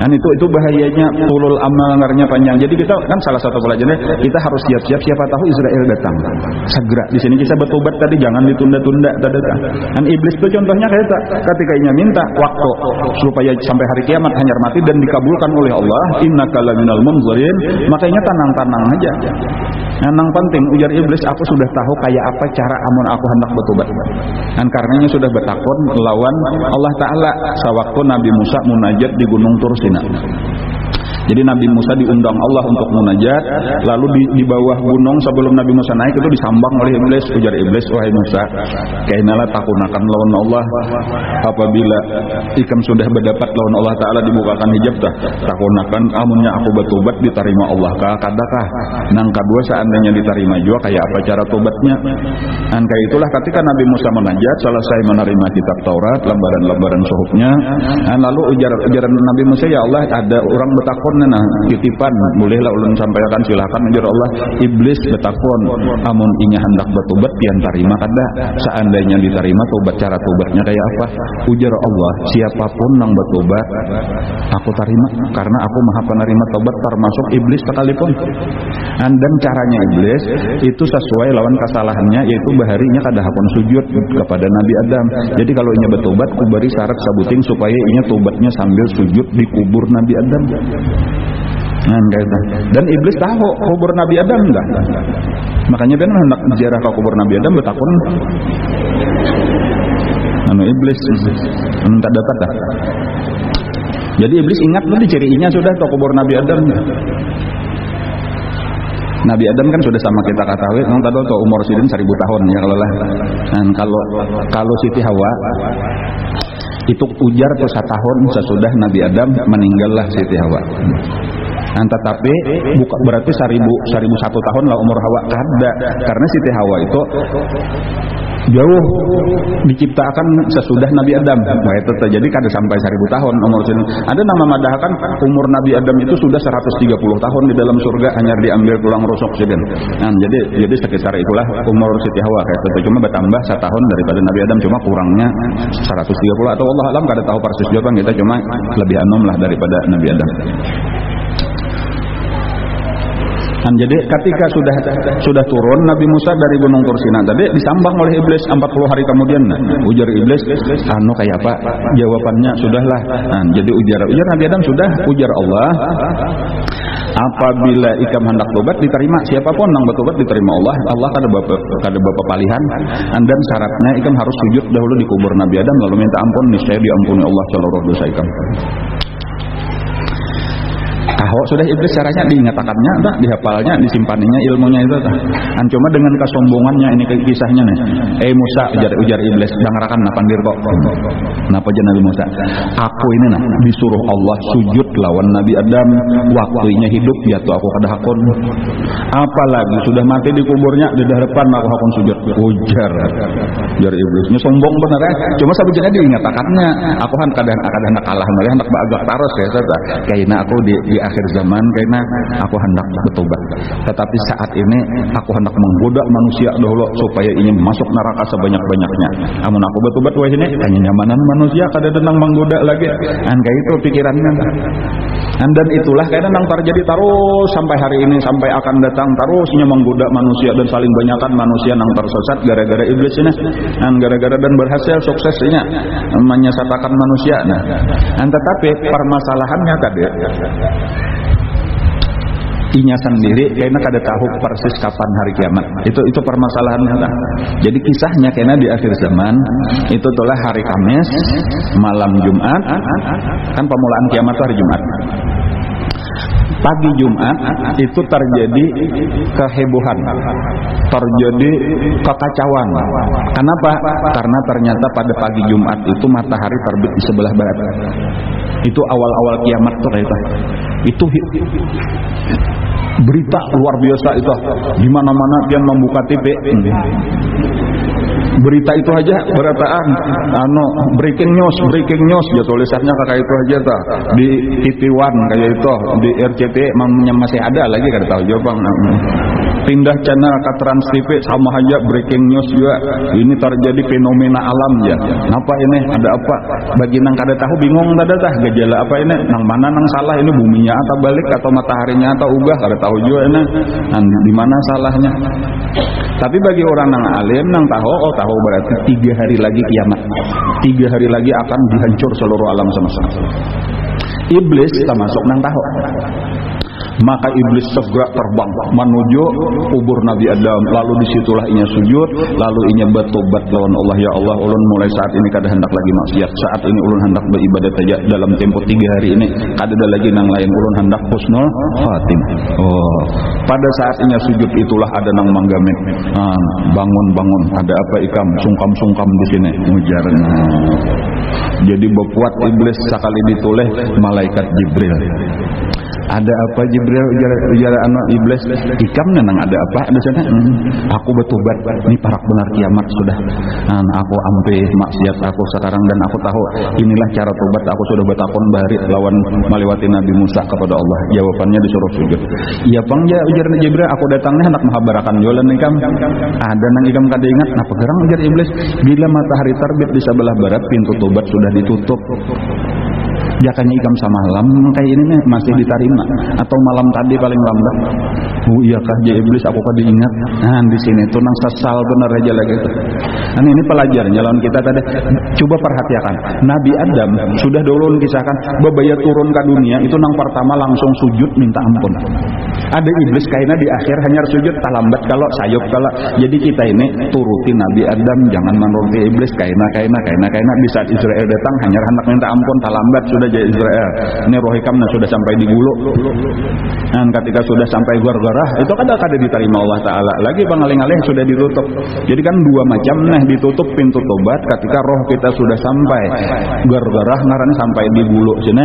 Kan itu bahayanya tulul amal ngarnya panjang. Jadi kita kan salah satu pelajarannya kita harus siap-siap siapa tahu Israel datang. Segera di sini kita bertobat tadi jangan ditunda-tunda Kan iblis itu contohnya kayak ketika ia minta waktu supaya sampai hari kiamat hanyar mati dan dikabulkan oleh Allah, innaka laminal munzirin, makanya tenang-tenang aja. Yang penting ujar iblis aku sudah tahu kayak apa cara amun aku hendak bertobat. Dan karenanya sudah bertakun lawan Allah Ta'ala sewaktu Nabi Musa munajat di Gunung Tur Sinai. Jadi Nabi Musa diundang Allah untuk munajat, lalu di bawah gunung sebelum Nabi Musa naik itu disambang oleh iblis. Ujar iblis, wahai Musa, kainalah takunakan lawan Allah apabila ikam sudah berdapat lawan Allah Ta'ala dibukakan hijab takunakan amunnya aku bertobat diterima Allah kadakah nang kedua seandainya diterima juga kayak apa cara tobatnya. Dan kayak itulah ketika Nabi Musa munajat selesai menerima kitab Taurat lembaran-lembaran suhufnya, dan lalu ujaran Nabi Musa, ya Allah ada orang bertakun titipan bolehlah ulun sampaikan silakan ujar Allah. Iblis bertakun amun inya hendak bertobat pian tarima kada seandainya diterima tobat cara tobatnya kayak apa. Ujar Allah siapapun yang bertobat aku terima karena aku maha penerima tobat termasuk iblis sekalipun. Dan caranya iblis itu sesuai lawan kesalahannya yaitu baharinya kada hakun sujud kepada Nabi Adam. Jadi kalau inya bertobat kuberi syarat sabuting supaya inya tobatnya sambil sujud di kubur Nabi Adam. Dan iblis tahu kubur Nabi Adam enggak. Makanya dia hendak ziarah ke kubur Nabi Adam bertakun. Iblis tak dapat dah. Jadi iblis ingat tadi cirinya sudah ke kubur Nabi Adam. Nabi Adam kan sudah sama kita ketahui, nang tadi tuh umur sidin 1000 tahun ya kalau lah. Dan kalau Siti Hawa itu ujar tuh 1 tahun sesudah Nabi Adam meninggallah Siti Hawa. Tetapi berarti 1001 tahun lah umur Hawa kada, karena Siti Hawa itu jauh diciptakan sesudah Nabi Adam. Nah itu terjadi kada sampai 1000 tahun umur sini. Ada nama madahakan umur Nabi Adam itu sudah 130 tahun di dalam surga hanya diambil tulang rusuk sidin. Jadi sekitar itulah umur Siti Hawa kayak itu. Cuma bertambah 1 tahun daripada Nabi Adam, cuma kurangnya 130 atau Allah alam kada tahu persis jawaban kita, cuma lebih anom lah daripada Nabi Adam. Jadi ketika sudah turun Nabi Musa dari Gunung Tur Sinai tadi disambang oleh iblis 40 hari kemudian. Ujar iblis, kayak apa? Jawabannya sudahlah. Jadi ujar Nabi Adam sudah, ujar Allah, apabila ikam hendak tobat diterima, siapapun yang bertobat diterima Allah. Allah kada bapa palihan. Dan syaratnya ikam harus sujud dahulu di kubur Nabi Adam lalu minta ampun, niscaya diampuni Allah seluruh dosa ikam. tahu sudah iblis caranya diingatakannya, tak dihafalnya, disimpaninya ilmunya itu tak. Cuma dengan kesombongannya ini kisahnya nih. Musa ujar iblis, dangarakan napandir kok. Napa aja Nabi Musa? Aku ini nah disuruh Allah sujud lawan Nabi Adam, waktunya hidup jatuh aku kada hakun. Apalagi sudah mati di kuburnya di hadapan aku hakun sujud. Ujar iblisnya sombong bener ya. Cuma sabujana diingatakannya, aku kan kadang kalah mereka hendak agak taros ya tata. Kayaknya aku di akhir zaman kayaknya aku hendak bertobat. Tetapi saat ini aku hendak menggoda manusia dahulu supaya ingin masuk neraka sebanyak-banyaknya. Amun aku bertobat wah ini hanya nyamanan manusia kada denang menggoda lagi. Kayak itu pikirannya. Dan itulah kayaknya nang terjadi terus sampai hari ini sampai akan datang terusnya menggoda manusia dan saling banyakkan manusia nang tersesat gara-gara iblis ini. Gara-gara dan berhasil suksesnya menyesatkan manusia. Tetapi permasalahannya tadi inya sendiri kayaknya kada tahu persis kapan hari kiamat. Itu permasalahannya lah. Jadi kisahnya kayaknya di akhir zaman itu telah hari Kamis malam Jumat, kan pemulaan kiamat itu hari Jumat. Pagi Jumat itu terjadi kehebohan, terjadi kekacauan. Kenapa? Karena ternyata pada pagi Jumat itu matahari terbit di sebelah barat. Itu awal-awal kiamat tuh kayak itu berita luar biasa itu. Di mana-mana dia membuka TV. Berita itu aja berataan breaking news ya tulisannya kayak itu aja ta. Di TV One kayak itu, di RCT masih ada lagi kada tahu juga Bang. Pindah channel ke Trans TV sama aja breaking news juga. Ini terjadi fenomena alam ya. Apa ini? Ada apa? Bagi nang kada tahu bingung kada tah gejala apa ini? Nang mana nang salah ini buminya atau balik atau mataharinya atau ubah kada tahu juga ini. Di mana salahnya? Tapi bagi orang nang alim nang tahu berarti 3 hari lagi kiamat. 3 hari lagi akan dihancur seluruh alam semesta. Iblis termasuk nang tahu. Maka iblis segera terbang menuju kubur Nabi Adam. Lalu disitulah inya sujud, lalu inya bertobat lawan Allah. Ya Allah, ulun mulai saat ini kada hendak lagi maksiat. Saat ini ulun hendak beribadat saja dalam tempo 3 hari ini. Kada ada lagi nang lain, ulun hendak husnul khatimah. Pada saat inya sujud itulah ada nang manggamit. Bangun, ada apa ikam? Sungkam di sini mujarnya. Jadi berbuat iblis sekali ditoleh malaikat Jibril. Ada apa Jibril ujar anak iblis? Ikam nenang ada apa di sana? Aku bertobat. Ini parak benar kiamat sudah. Aku ampe maksiat aku sekarang dan aku tahu inilah cara tobat. Aku sudah bertakon bari lawan melewati Nabi Musa kepada Allah. Jawabannya disuruh sujud. Iya Bang ya ujar Jibril, aku datangnya hendak menghabarakan jualan ikam. Ada nang ikam kada ingat. Napa gerang ujar iblis? Bila matahari terbit di sebelah barat, pintu tobat sudah ditutup. Jakanya ikam samalam kayak ini nih masih diterima atau malam tadi paling lambat. Iya kah ya iblis aku kada ingat. Di sini tuh nang sesal bener aja lagi itu. Ini pelajarannya lawan kita tadi. Coba perhatikan. Nabi Adam sudah dulu kisahkan bebaya turun ke dunia itu nang pertama langsung sujud minta ampun. Ada iblis kayaknya di akhir hanya sujud tak lambat kalau sayup kalau. Jadi kita ini turuti Nabi Adam, jangan menuruti iblis kayaknya di saat Israel datang hanya hendak minta ampun tak lambat sudah jadi Israel. Ini roh hikamnya sudah sampai di gulu. Dan ketika sudah sampai garah itu kada diterima Allah Ta'ala lagi pengaling-aling sudah ditutup. Jadi kan dua macam ditutup pintu tobat ketika roh kita sudah sampai garah ngarannya sampai di gulu sini.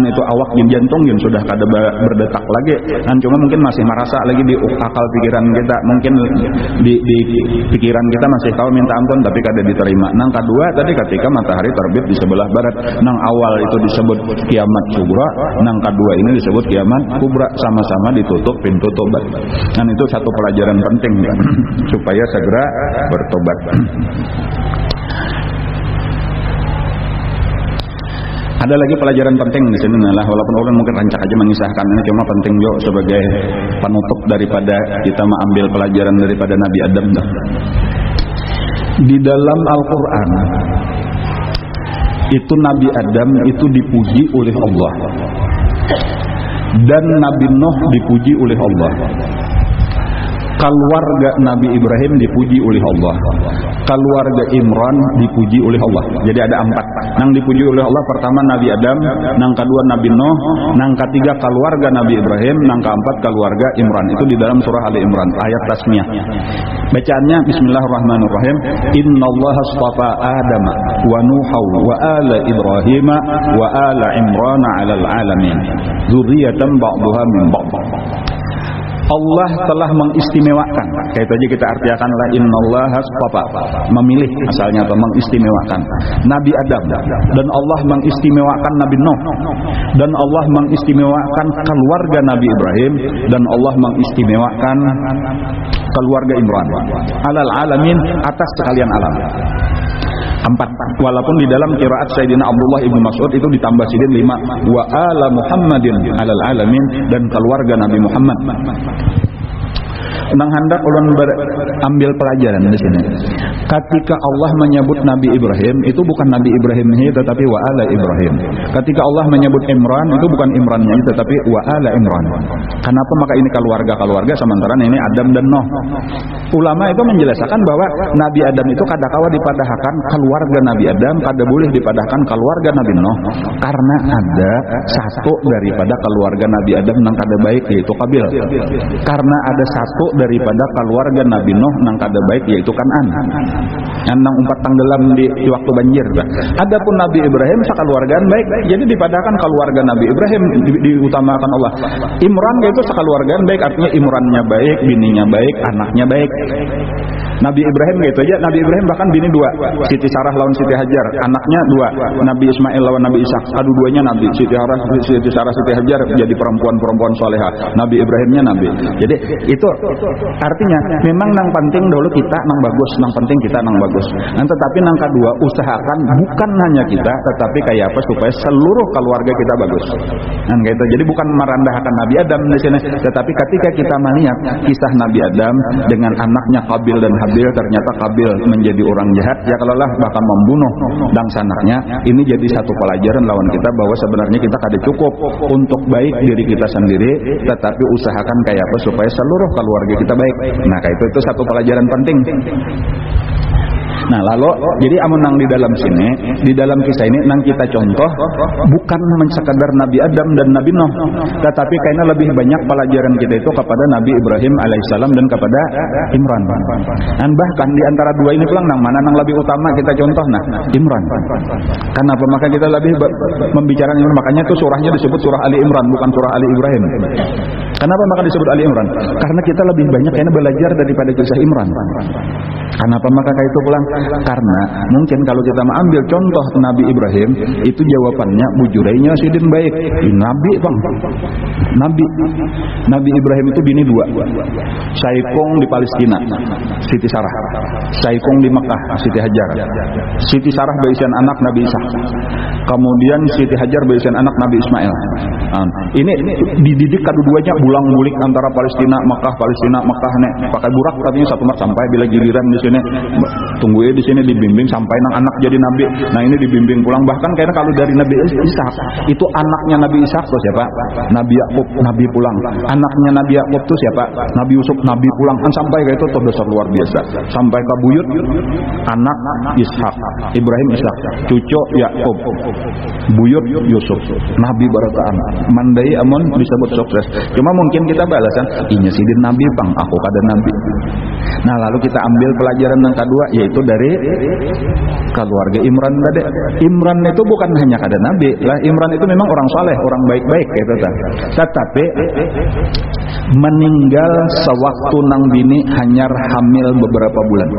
Itu awak jantung sudah kada berdetak lagi. Cuma mungkin masih merasa lagi di akal pikiran kita, mungkin di pikiran kita masih tahu minta ampun tapi kada diterima. Nang kedua tadi ketika matahari terbit di sebelah barat, nang awal itu disebut kiamat kubra, nang kedua ini disebut kiamat kubra, sama-sama ditutup pintu tobat. Dan itu satu pelajaran penting ya, supaya segera bertobat. Ada lagi pelajaran penting di sini lah, walaupun orang mungkin rancak aja mengisahkan ini, cuma penting juga sebagai penutup daripada kita mengambil pelajaran daripada Nabi Adam. Di dalam Al-Quran itu Nabi Adam itu dipuji oleh Allah dan Nabi Nuh dipuji oleh Allah. keluarga Nabi Ibrahim dipuji oleh Allah, keluarga Imran dipuji oleh Allah. Jadi ada 4 nang dipuji oleh Allah. Pertama Nabi Adam, nang kedua Nabi Nuh, nang ketiga keluarga Nabi Ibrahim, nang keempat keluarga Imran. Itu di dalam surah Ali Imran ayat tasmiyah. Bacaannya bismillahirrahmanirrahim. Innallaha astafa Adam wa Nuha wa ala Ibrahim wa ala Imran 'alal 'alamin. Dzurriyyatan ba'daha min ba'd. Allah telah mengistimewakan. Kayak itu aja kita artikanlah innallaha astafa, memilih asalnya atau mengistimewakan Nabi Adam, dan Allah mengistimewakan Nabi Nuh, dan Allah mengistimewakan keluarga Nabi Ibrahim, dan Allah mengistimewakan keluarga Imran 'alal 'alamin, atas sekalian alam. 4. Walaupun di dalam qiraat Sayyidina Abdullah ibnu Mas'ud itu ditambah sidin 5, wa ala Muhammadin 'alal 'alamin, dan keluarga Nabi Muhammad. Nang hendak ulun ambil pelajaran di sini. Ketika Allah menyebut Nabi Ibrahim, itu bukan Nabi Ibrahim ini, tetapi wa ala Ibrahim. Ketika Allah menyebut Imran, itu bukan Imrannya ini, tetapi wa ala Imran. Kenapa maka ini keluarga sementara ini Adam dan Nuh? Ulama itu menjelaskan bahwa Nabi Adam itu kadakawa dipadahkan keluarga Nabi Adam, kada boleh dipadahkan keluarga Nabi Nuh, karena ada satu daripada keluarga Nabi Adam nang kada baik, yaitu Qabil. Karena ada satu daripada keluarga Nabi Nuh nang kada baik, yaitu Kan'an. Nang umpat tenggelam di waktu banjir. Adapun Nabi Ibrahim sakaluargaan baik, jadi dipadahkan keluarga Nabi Ibrahim diutamakan Allah. Imran itu sakaluargaan baik, artinya Imrannya baik, bininya baik, anaknya baik. Nabi Ibrahim gitu aja. Nabi Ibrahim bahkan bini 2, Siti Sarah lawan Siti Hajar, anaknya 2, Nabi Ismail lawan Nabi Ishak. Dua-duanya Nabi. Siti Sarah, Siti Hajar jadi perempuan soleha. Nabi Ibrahimnya Nabi. Jadi itu artinya memang nang penting dulu kita nang bagus, nang penting kita nang bagus. Nah, tetapi nang kedua usahakan bukan hanya kita, tetapi kayak apa supaya seluruh keluarga kita bagus. Nah, gitu. Jadi bukan merendahkan Nabi Adam di sini, tetapi ketika kita melihat kisah Nabi Adam dengan anaknya Qabil dan Habil, ternyata Qabil menjadi orang jahat, ya kalaulah bahkan membunuh bangsa anaknya. Ini jadi satu pelajaran lawan kita bahwa sebenarnya kita kada cukup untuk baik diri kita sendiri, tetapi usahakan kayak apa supaya seluruh keluarga kita baik. Nah, kayak itu satu pelajaran penting. Nah, lalu jadi amun nang di dalam sini, di dalam kisah ini nang kita contoh bukan sekadar Nabi Adam dan Nabi Nuh, tetapi kayaknya lebih banyak pelajaran kita itu kepada Nabi Ibrahim alaihissalam dan kepada Imran. Dan bahkan di antara dua ini pulang nang mana nang lebih utama kita contoh? Nah, Imran. Kenapa maka kita lebih membicarakan Imran? Makanya itu surahnya disebut surah Ali Imran, bukan surah Ali Ibrahim. Kenapa maka disebut Ali Imran? Karena kita lebih banyak kayaknya belajar daripada kisah Imran. Kenapa maka kayak itu pulang? Karena mungkin kalau kita mengambil contoh Nabi Ibrahim, itu jawabannya bujurainya sidin baik. Nabi bang, Nabi Ibrahim itu bini 2, Saikong di Palestina, Siti Sarah, Saikong di Mekah, Siti Hajar. Siti Sarah berisian anak Nabi Isa, kemudian Siti Hajar berisian anak Nabi Ismail. Ini dididik kedua-duanya bulang-bulik antara Palestina Mekah nek pakai burak, katanya satu mat sampai bila giliran di sini tunggu di sini dibimbing sampai anak jadi nabi. Nah, ini dibimbing pulang, bahkan kayaknya kalau dari Nabi Ishak itu anaknya Nabi Ishak tuh siapa? Nabi Yakub, Nabi pulang. Anaknya Nabi Yakub tuh siapa? Nabi Yusuf, Nabi pulang. Kan sampai kayak itu besar luar biasa. Sampai ke buyut anak Ishak, Ibrahim Ishak, cucu Yakub, buyut Yusuf, Nabi barataan. Mandai amun disebut sukses. Cuma mungkin kita balasan, inya sidin Nabi bang, aku kada Nabi. Nah, lalu kita ambil pelajaran yang kedua, yaitu dari keluarga Imran tadi. Imran itu bukan hanya kada Nabi lah, Imran itu memang orang saleh, orang baik-baik gitu kan. Tetapi meninggal sewaktu nang bini hanyar hamil beberapa bulan.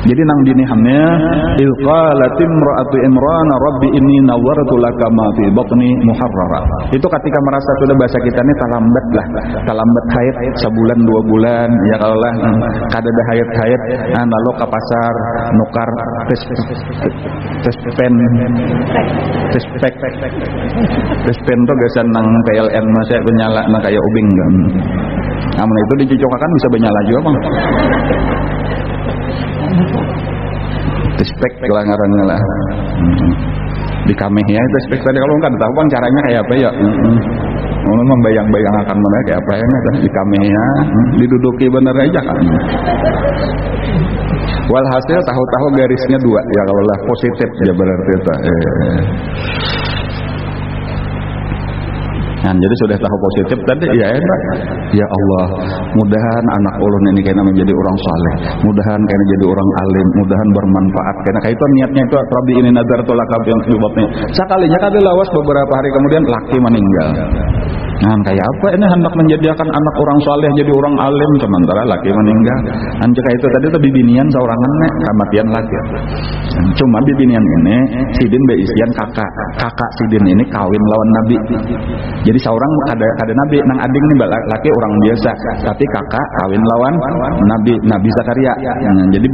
Jadi nang dini hamil, ilqalat imra'atu Imran rabbi inni nawwartu laka ma fi batni muharrara. Itu ketika merasa sudah bahasa kita ini talambat haid sebulan 2 bulan, ya kalau lah kada ada haid, lalu ke pasar nukar tes pen tuh gasan nang PLN masih penyala nang kayak ubing kan. Amun itu dicocokkan bisa menyala juga bang. Respect lah ngarannya lah. Di kameh ya respect tadi kalau nggak tahu bang caranya kayak apa ya. membayang-bayang akan mana kayak apa yang ada di kamenya, diduduki bener aja kan. Walhasil tahu-tahu garisnya 2 ya, kalau lah positif ya berarti itu. Nah, jadi sudah tahu positif tadi ya enak. Ya Allah, mudahan anak ulun ini kayaknya menjadi orang saleh, mudahan kayaknya jadi orang alim, mudahan bermanfaat. Karena itu niatnya itu Rabbi ini nazartu laka bi bapnya. Sekalinya kada lawas beberapa hari kemudian laki meninggal. Nah, kayak apa ini hendak menjadikan anak orang saleh jadi orang alim sementara laki meninggal. Anjir itu tadi tuh bibinian saurangan kematian laki. Cuma bibinian ini sidin be isian kakak sidin ini kawin lawan nabi. Jadi seorang kada nabi nang ading nih laki orang biasa, tapi kakak kawin lawan Nabi Zakaria. Nah, jadi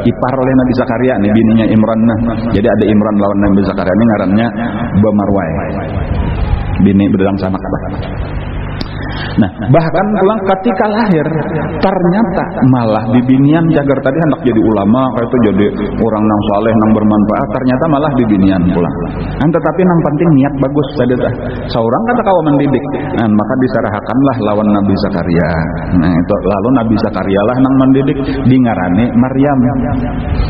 ipar oleh Nabi Zakaria nih bininya Imran. Jadi ada Imran lawan Nabi Zakaria ini ngarannya Bamarwai. Bini berdang sama kakak. Nah, bahkan pulang ketika lahir ternyata malah bibinian jagar tadi hendak jadi ulama, kayak itu jadi orang nang saleh nang bermanfaat, ternyata malah bibinian pulang. Tetapi nang penting niat bagus tadi tah. Seorang kata kawan mendidik, maka disarahakanlah lawan Nabi Zakaria. Nah, itu lalu Nabi Zakaria lah nang mendidik di ngarane Maryam.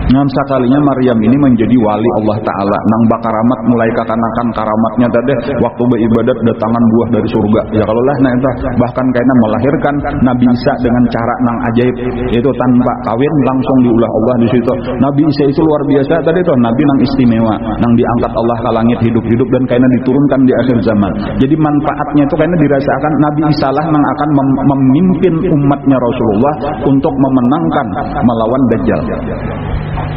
Nah, sekalinya Maryam ini menjadi wali Allah Ta'ala nang bakaramat mulai kakanakan karamatnya tadi waktu beribadat datangan buah dari surga. Ya kalau lah nah itu bahkan kayaknya melahirkan Nabi Isa dengan cara nang ajaib, yaitu tanpa kawin langsung diulah Allah di situ. Nabi Isa itu luar biasa tadi tuh, nabi nang istimewa, nang diangkat Allah ke langit hidup-hidup dan kayaknya diturunkan di akhir zaman. Jadi manfaatnya itu kayaknya dirasakan Nabi Isa lah nang akan memimpin umatnya Rasulullah untuk memenangkan melawan Dajjal.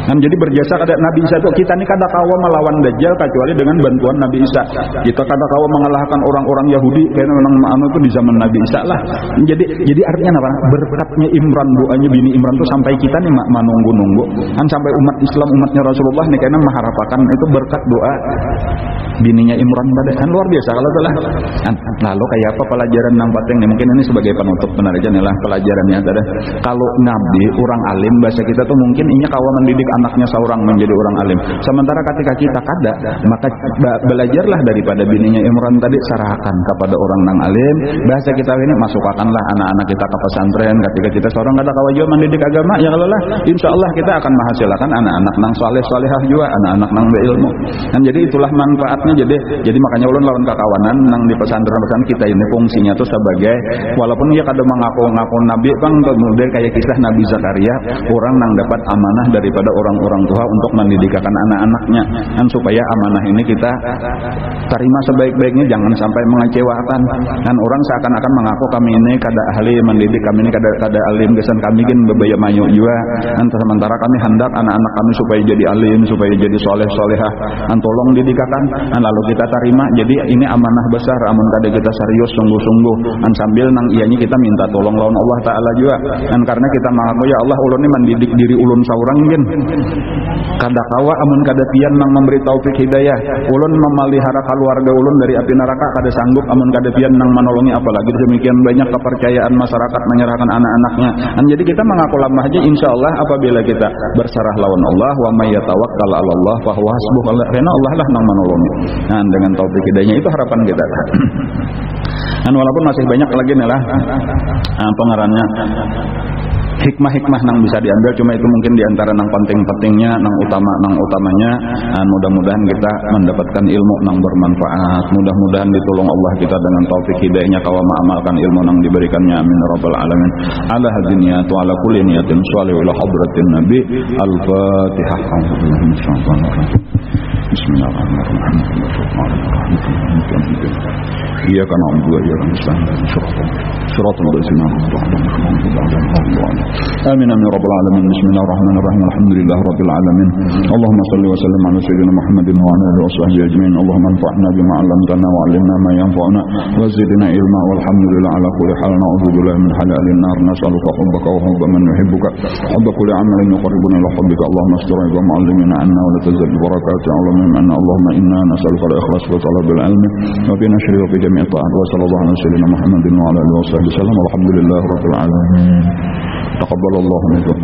Nah, jadi berjasa kada Nabi Isa itu kita ini kada kawa melawan Dajjal kecuali dengan bantuan Nabi Isa. Kita kada kawa mengalahkan orang-orang Yahudi karena memang itu di zaman Nabi Isa lah. Jadi artinya apa? Berkatnya Imran, doanya bini Imran itu sampai kita nih menunggu-nunggu. Kan sampai umat Islam umatnya Rasulullah nih karena mengharapkan itu berkat doa bininya Imran pada kan luar biasa kalau itulah. Lalu kayak apa pelajaran nang penting nih, mungkin ini sebagai penutup benar aja nih lah pelajarannya ada. Kalau nabi orang alim bahasa kita tuh mungkin inya kawa mendidik anaknya seorang menjadi orang alim. Sementara ketika kita kada, maka belajarlah daripada bininya Imran tadi, sarahakan kepada orang nang alim. Bahasa kita ini masukkanlah anak-anak kita ke pesantren. Ketika kita seorang kada kawa juga mendidik agama, ya kalau lah insya Allah kita akan menghasilkan anak-anak nang saleh-salehah juga, anak-anak nang berilmu. Dan jadi itulah manfaatnya. Jadi makanya ulun lawan kakawanan nang di pesantren kita ini fungsinya tuh sebagai walaupun dia kada mengaku-ngaku nabi bang, kemudian kayak kisah Nabi Zakaria, orang nang dapat amanah daripada orang-orang tua untuk mendidikkan anak-anaknya, dan supaya amanah ini kita terima sebaik-baiknya, jangan sampai mengecewakan. Dan orang seakan-akan mengaku kami ini kada ahli mendidik, kami ini kada alim, kesan kami kan bebaya mayu juga. Dan sementara kami hendak anak-anak kami supaya jadi alim, supaya jadi soleh-solehah, dan tolong didikakan, dan lalu kita terima. Jadi ini amanah besar, amun kada kita serius sungguh-sungguh, dan sambil nang ianya kita minta tolong lawan Allah Ta'ala juga. Dan karena kita mengaku ya Allah ulun ini mendidik diri ulun saurang gin kada kawa amun kada pian nang memberi taufik hidayah ulun memelihara keluarga ulun dari api neraka, kada sanggup amun kada pian nang menolongi, apalagi demikian banyak kepercayaan masyarakat menyerahkan anak-anaknya. Dan jadi kita mengaku lamah aja insyaallah apabila kita berserah lawan Allah, wa may yatawakkal 'ala Allah fa huwa hasbuh, karena Allah lah nang menolongi. Nah, dengan taufik hidayahnya itu harapan kita. Dan walaupun masih banyak lagi nih lah pengarannya hikmah-hikmah nang bisa diambil, cuma itu mungkin diantara nang penting-pentingnya, nang utamanya. Dan mudah-mudahan kita mendapatkan ilmu nang bermanfaat, mudah-mudahan ditolong Allah kita dengan taufik hidayahnya kawa ma'amalkan ilmu nang diberikannya, amin rabbal alamin. Ala hadiniyatu ala kulli niyatin shalih ila hadratin nabi. Al-Fatihah. Bismillahirrahmanirrahim. Iyyaka na'budu wa iyyaka nasta'in. Shiratal ladzina an'amta 'alaihim. Amin amin rabbal alamin. Bismillahirrahmanirrahim. Alhamdulillahi rabbil alamin. Allahumma shalli wa sallim ala sayyidina Muhammadin wa ala alihi wa sahbihi ajmain. Allahumma anfa'na bima 'allamtana wa 'allimna ma yanfa'una wa zidna ilma, walhamdulillah ala kulli hal. Na'udzu billahi min halalin nar. Nas'aluka hubbaka wa hubba man yuhibbuka, hubba kulli 'amalin yuqarribuna ila hubbika. Allahumma astur 'aiba mu'allimina anna wa la tazid barakati 'ala man. Allahumma inna nas'aluka al-ikhlas wa talabil ilmi wa bi nashri wa bi jami' ta'at. Wa sallallahu ala sayyidina Muhammadin wa ala alihi wa sahbihi wasallam. Alhamdulillahi rabbil alamin. Taqabbalallahu minkum.